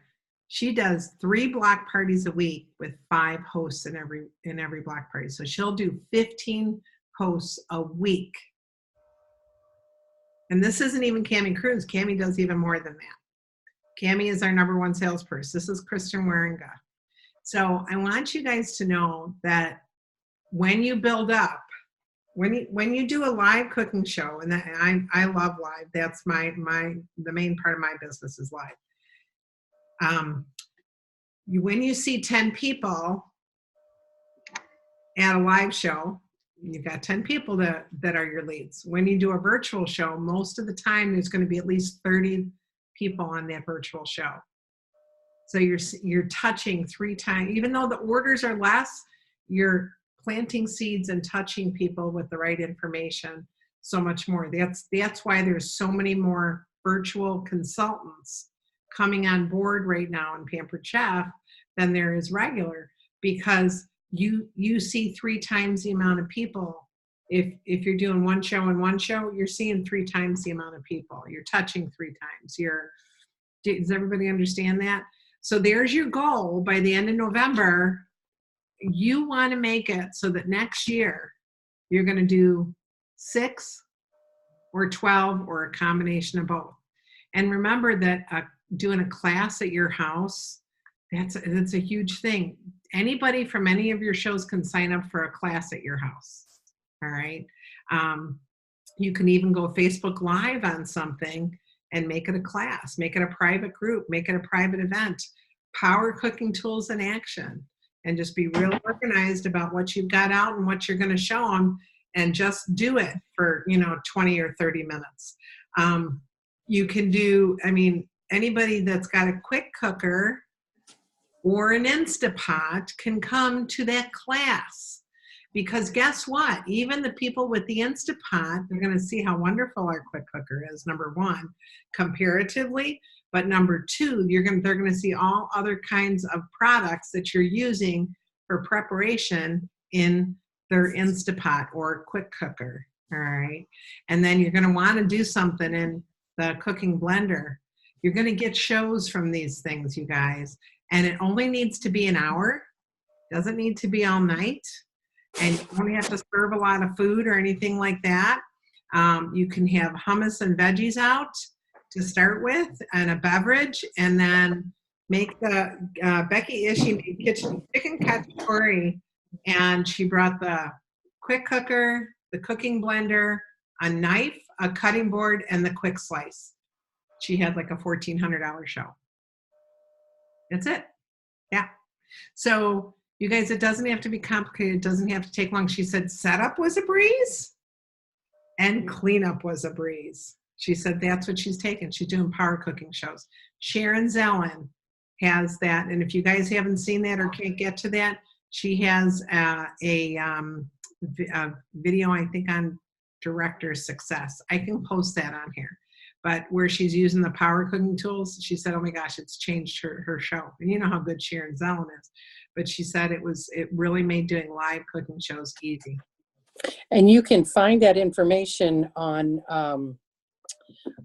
She does 3 block parties a week with 5 hosts in every block party. So she'll do 15 hosts a week. And this isn't even Cami Cruz. Cami does even more than that. Cami is our #1 salesperson. This is Kristen Waringa. So I want you guys to know that when you build up, when you do a live cooking show, and I love live. That's the main part of my business is live. When you see 10 people at a live show, you've got 10 people that are your leads. When you do a virtual show, most of the time there's going to be at least 30 people on that virtual show. So you're touching 3 times, even though the orders are less, you're planting seeds and touching people with the right information so much more. That's why there's so many more virtual consultants coming on board right now in Pampered Chef than there is regular, because you see 3 times the amount of people. If you're doing one show and one show, you're seeing 3 times the amount of people. You're touching 3 times. Does everybody understand that? So there's your goal by the end of November. You want to make it so that next year you're going to do 6 or 12 or a combination of both. And remember that doing a class at your house, that's a huge thing. Anybody from any of your shows can sign up for a class at your house. All right. You can even go Facebook Live on something and make it a class, make it a private group, make it a private event. Power Cooking Tools in Action. And just be real organized about what you've got out and what you're going to show them, and just do it for 20 or 30 minutes. You can do, anybody that's got a quick cooker or an Instapot can come to that class, because guess what? Even the people with the Instapot, they're going to see how wonderful our quick cooker is, #1, comparatively. But #2, they're going to see all other kinds of products that you're using for preparation in their Instapot or quick cooker. All right. And then you're going to want to do something in the cooking blender. You're going to get shows from these things, you guys. And it only needs to be an hour. Doesn't need to be all night. And you don't have to serve a lot of food or anything like that. You can have hummus and veggies out to start with, and a beverage, and then make the Becky Ishii made chicken cacciatore, and she brought the quick cooker, the cooking blender, a knife, a cutting board, and the quick slice. She had like a $1,400 show. That's it. Yeah. So you guys, it doesn't have to be complicated. It doesn't have to take long. She said setup was a breeze and cleanup was a breeze. She said that's what she's taking. She's doing power cooking shows. Sharon Zellen has that. And if you guys haven't seen that or can't get to that, she has a video, I think, on director success. I can post that on here. But where she's using the power cooking tools, she said, oh my gosh, it's changed her show. And you know how good Sharon Zellen is. But she said it really made doing live cooking shows easy. And you can find that information on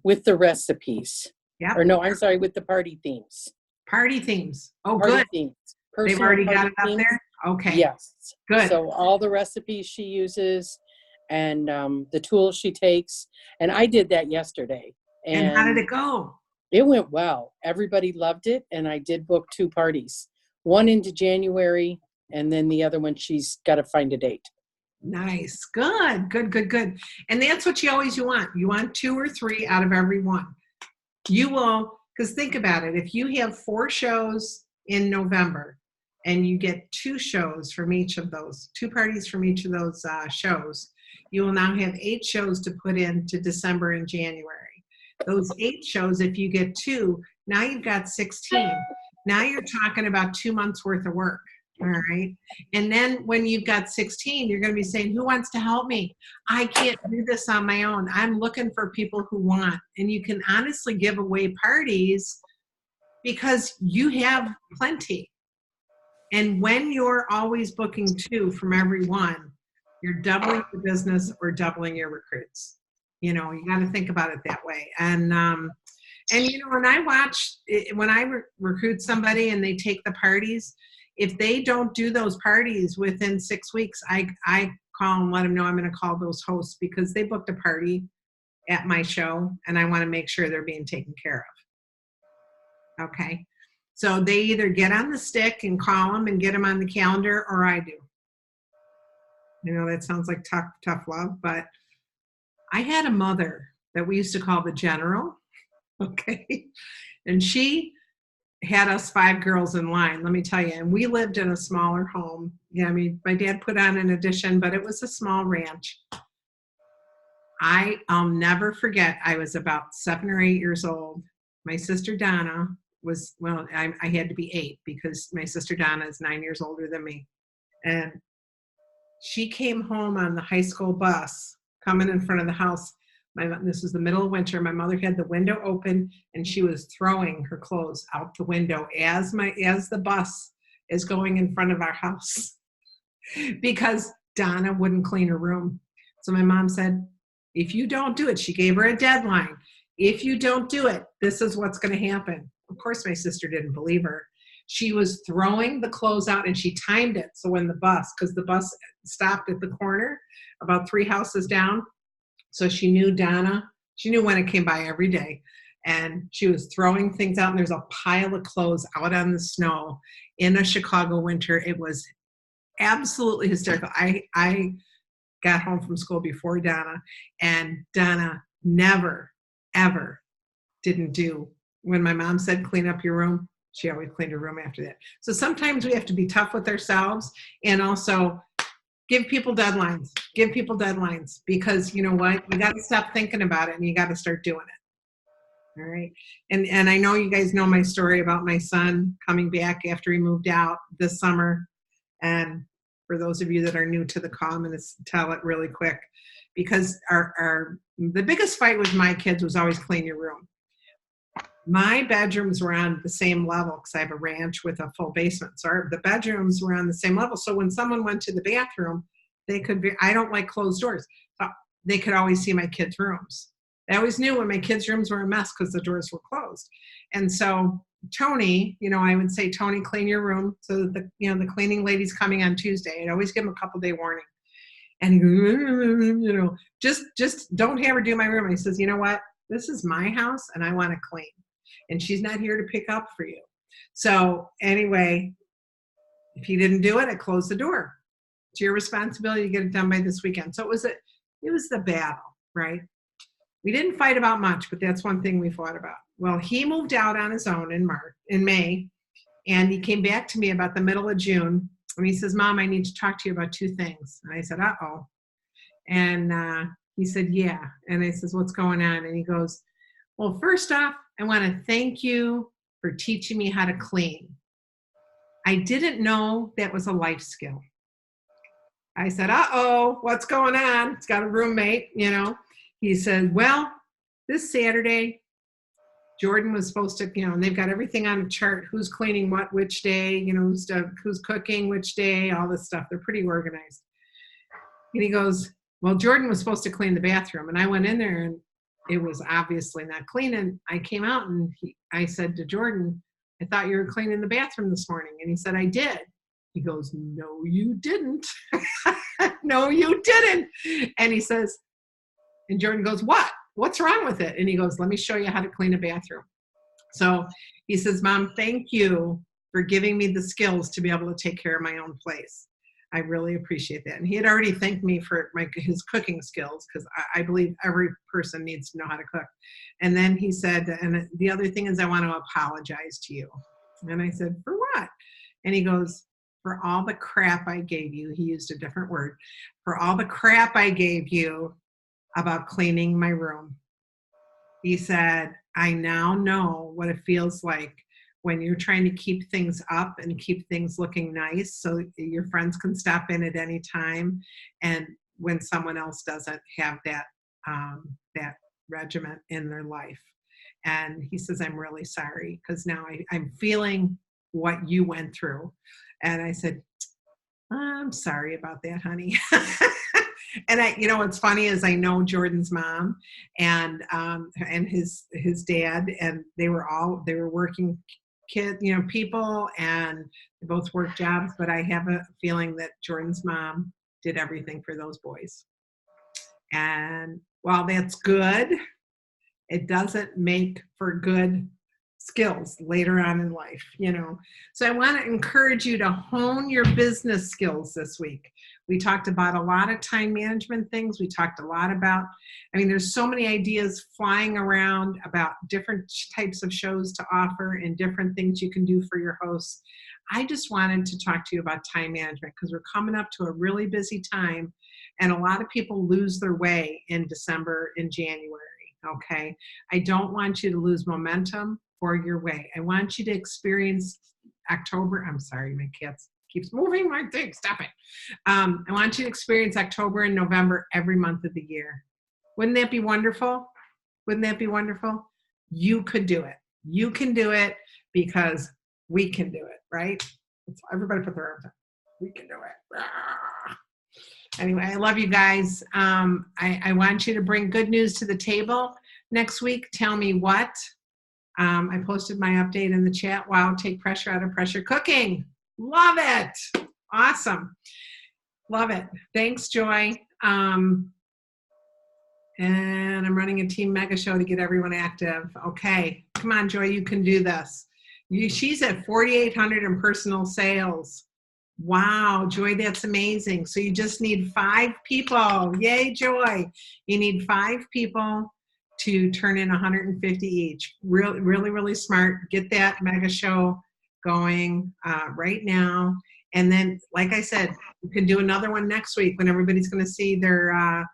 with the recipes. Yeah. Or no, I'm sorry, with the party themes. Party themes. Oh, Party good. Themes. They've already got it up there? Okay. Yes. Good. So all the recipes she uses and the tools she takes. And I did that yesterday. And how did it go? It went well. Everybody loved it. And I did book 2 parties. One into January, and then the other one she's got to find a date. Nice. Good. And that's what you want. You want 2 or 3 out of every one. You will, because think about it. If you have 4 shows in November and you get 2 shows from each of those, 2 parties from each of those shows, you will now have 8 shows to put into December and January. Those 8 shows, if you get 2, now you've got 16. Now you're talking about 2 months worth of work. All right. And then when you've got 16, you're going to be saying, who wants to help me? I can't do this on my own. I'm looking for people who want. And you can honestly give away parties because you have plenty. And when you're always booking 2 from every one, you're doubling your business or doubling your recruits. You got to think about it that way. And when I recruit somebody and they take the parties, if they don't do those parties within 6 weeks, I call and let them know I'm going to call those hosts because they booked a party at my show and I want to make sure they're being taken care of. Okay. So they either get on the stick and call them and get them on the calendar, or I do. You know, that sounds like tough love, but I had a mother that we used to call the general. Okay. And she had us 5 girls in line, let me tell you. And we lived in a smaller home. Yeah, I mean, my dad put on an addition, but it was a small ranch. I'll never forget, I was about 7 or 8 years old. My sister Donna was, well, I had to be 8 because my sister Donna is 9 years older than me. And she came home on the high school bus coming in front of the house. This was the middle of winter. My mother had the window open and she was throwing her clothes out the window as the bus is going in front of our house because Donna wouldn't clean her room. So my mom said, if you don't do it, she gave her a deadline. If you don't do it, this is what's going to happen. Of course, my sister didn't believe her. She was throwing the clothes out and she timed it. So when because the bus stopped at the corner about 3 houses down. So she knew Donna, she knew when it came by every day. And she was throwing things out and there's a pile of clothes out on the snow in a Chicago winter. It was absolutely hysterical. I got home from school before Donna, and Donna never, ever didn't do. When my mom said, clean up your room, she always cleaned her room after that. So sometimes we have to be tough with ourselves and also give people deadlines. Give people deadlines because you know what? You got to stop thinking about it and you got to start doing it. All right. And I know you guys know my story about my son coming back after he moved out this summer. And for those of you that are new to the call, I'm going to tell it really quick because the biggest fight with my kids was always clean your room. My bedrooms were on the same level because I have a ranch with a full basement. So the bedrooms were on the same level. So when someone went to the bathroom, they could be, I don't like closed doors. So they could always see my kids' rooms. I always knew when my kids' rooms were a mess because the doors were closed. And so Tony, you know, I would say, Tony, clean your room. So that the cleaning lady's coming on Tuesday. I'd always give him a couple day warning. And you know, just don't have her do my room. And he says, you know what? This is my house and I want to clean. And she's not here to pick up for you. So anyway, if you didn't do it, I closed the door. It's your responsibility to get it done by this weekend. So it was the battle, right? We didn't fight about much, but that's one thing we fought about. Well, he moved out on his own in May, and he came back to me about the middle of June, and he says, Mom, I need to talk to you about 2 things. And I said, uh-oh. And he said, yeah. And I says, what's going on? And he goes, well, first off, I want to thank you for teaching me how to clean. I didn't know that was a life skill. I said, uh-oh, what's going on? It's got a roommate, you know. He said, well, this Saturday, Jordan was supposed to, you know, and they've got everything on a chart, who's cleaning what, which day, you know, who's cooking which day, all this stuff. They're pretty organized. And he goes, well, Jordan was supposed to clean the bathroom. And I went in there and it was obviously not clean. And I came out and I said to Jordan, I thought you were cleaning the bathroom this morning. And he said, I did. He goes, no, you didn't. No, you didn't. And he says, and Jordan goes, what? What's wrong with it? And he goes, let me show you how to clean a bathroom. So he says, Mom, thank you for giving me the skills to be able to take care of my own place. I really appreciate that. And he had already thanked me for his cooking skills because I believe every person needs to know how to cook. And then he said, and the other thing is I want to apologize to you. And I said, for what? And he goes, for all the crap I gave you. He used a different word. For all the crap I gave you about cleaning my room. He said, I now know what it feels like when you're trying to keep things up and keep things looking nice so your friends can stop in at any time, and when someone else doesn't have that regiment in their life. And he says, I'm really sorry because now I'm feeling what you went through. And I said, I'm sorry about that, honey. And what's funny is I know Jordan's mom and his dad, and they were working kids, people, and they both worked jobs, but I have a feeling that Jordan's mom did everything for those boys. And while that's good, it doesn't make for good skills later on in life, So I want to encourage you to hone your business skills this week. We talked about a lot of time management things. We talked a lot about, there's so many ideas flying around about different types of shows to offer and different things you can do for your hosts. I just wanted to talk to you about time management because we're coming up to a really busy time and a lot of people lose their way in December and January, okay? I don't want you to lose momentum or your way. I want you to experience October. I'm sorry, my cat keeps moving my thing. Stop it. I want you to experience October and November every month of the year. Wouldn't that be wonderful? Wouldn't that be wonderful? You could do it. You can do it because we can do it, right? Everybody put their arms up. We can do it. Anyway, I love you guys. I want you to bring good news to the table next week. Tell me what. I posted my update in the chat. Wow, take pressure out of pressure cooking. Love it. Awesome. Love it. Thanks, Joy. And I'm running a team mega show to get everyone active. Okay. Come on, Joy, you can do this. She's at 4,800 in personal sales. Wow, Joy, that's amazing. So you just need 5 people. Yay, Joy. You need 5 people to turn in 150 each. Really, really, really smart. Get that mega show going right now. And then, like I said, you can do another one next week when everybody's going to see their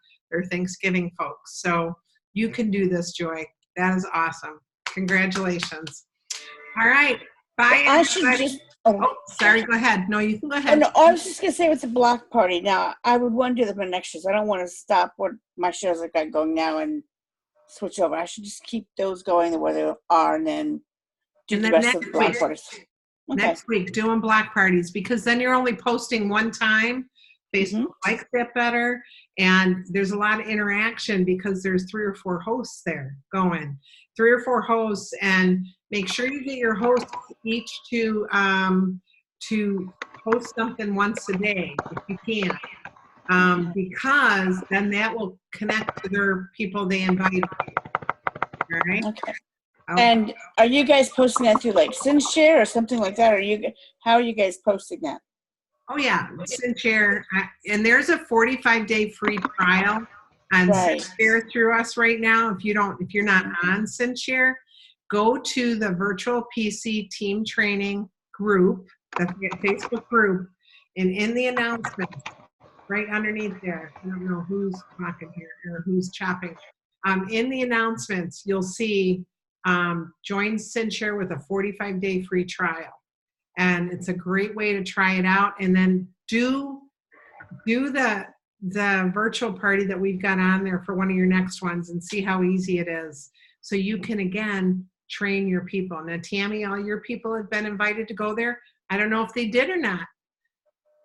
Thanksgiving folks. So you can do this, Joy. That is awesome. Congratulations. All right. Bye. I should just. Oh, sorry. Go ahead. No, you can go ahead. Oh, no, I was just going to say with the block party. Now, I would want to do the next shows. I don't want to stop what my shows I got going now and switch over. I should just keep those going the way they are and then do the rest of the block parties. Okay. Next week, doing block parties because then you're only posting one time. Facebook likes that better. And there's a lot of interaction because there's 3 or 4 hosts there going. 3 or 4 hosts, and make sure you get your hosts each to post something once a day if you can, because then that will connect to their people they invited. All right. Okay. And are you guys posting that through like SynShare or something like that? How are you guys posting that? Oh yeah, SynShare, and there's a 45-day free trial on SynShare through us right now. If you're not on SynShare, go to the Virtual PC Team Training group, the Facebook group, and in the announcement, right underneath there, I don't know who's talking here or who's chopping. In the announcements, you'll see join SynShare with a 45-day free trial. And it's a great way to try it out. And then do the virtual party that we've got on there for one of your next ones and see how easy it is. So you can, again, train your people. Now, Tammy, all your people have been invited to go there. I don't know if they did or not.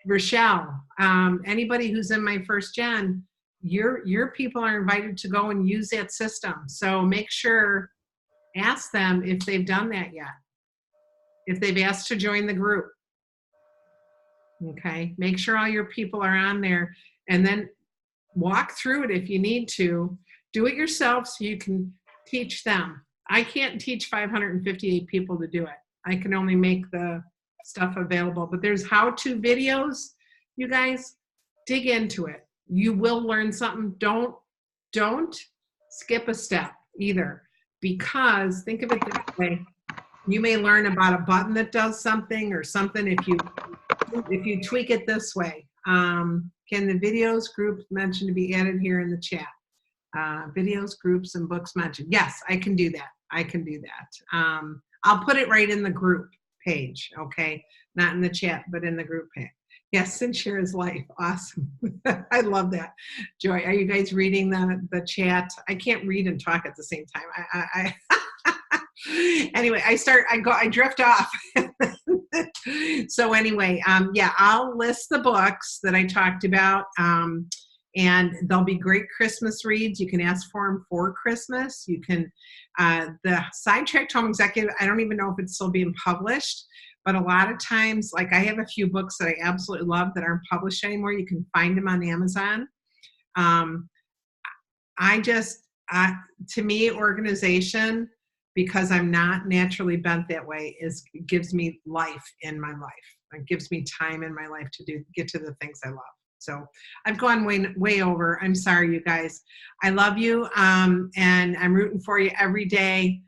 Rochelle, anybody who's in my first gen, your people are invited to go and use that system. So make sure, ask them if they've done that yet. If they've asked to join the group. Okay, make sure all your people are on there and then walk through it if you need to. Do it yourself so you can teach them. I can't teach 558 people to do it. I can only make the stuff available, but there's how-to videos. You guys, dig into it. You will learn something. Don't skip a step either, because think of it this way. You may learn about a button that does something or something if you tweak it this way. Can the videos groups mentioned to be added here in the chat? Videos, groups, and books mentioned. Yes, I can do that. I can do that. I'll put it right in the group page, okay? Not in the chat, but in the group page. Yes, SynShare is life. Awesome. I love that. Joy, are you guys reading the chat? I can't read and talk at the same time. Anyway, I drift off. So anyway, yeah, I'll list the books that I talked about, and they'll be great Christmas reads. You can ask for them for Christmas. You can, the Sidetracked Home Executive, I don't even know if it's still being published, but a lot of times, like I have a few books that I absolutely love that aren't published anymore. You can find them on Amazon. To me, organization, because I'm not naturally bent that way, gives me life in my life. It gives me time in my life to get to the things I love. So I've gone way over. I'm sorry, you guys. I love you, and I'm rooting for you every day.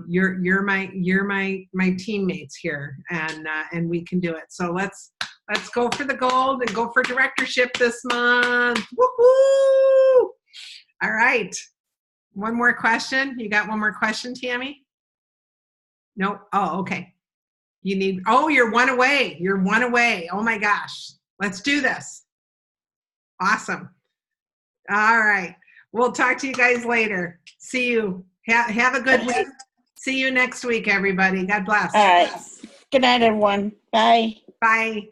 You're my teammates here, and we can do it. So let's go for the gold and go for directorship this month. Woohoo! All right. One more question. You got one more question, Tammy? Nope. Oh, okay. You're one away. You're one away. Oh my gosh. Let's do this. Awesome. All right. We'll talk to you guys later. See you. Have a good week. See you next week, everybody. God bless. All right. Good night, everyone. Bye. Bye.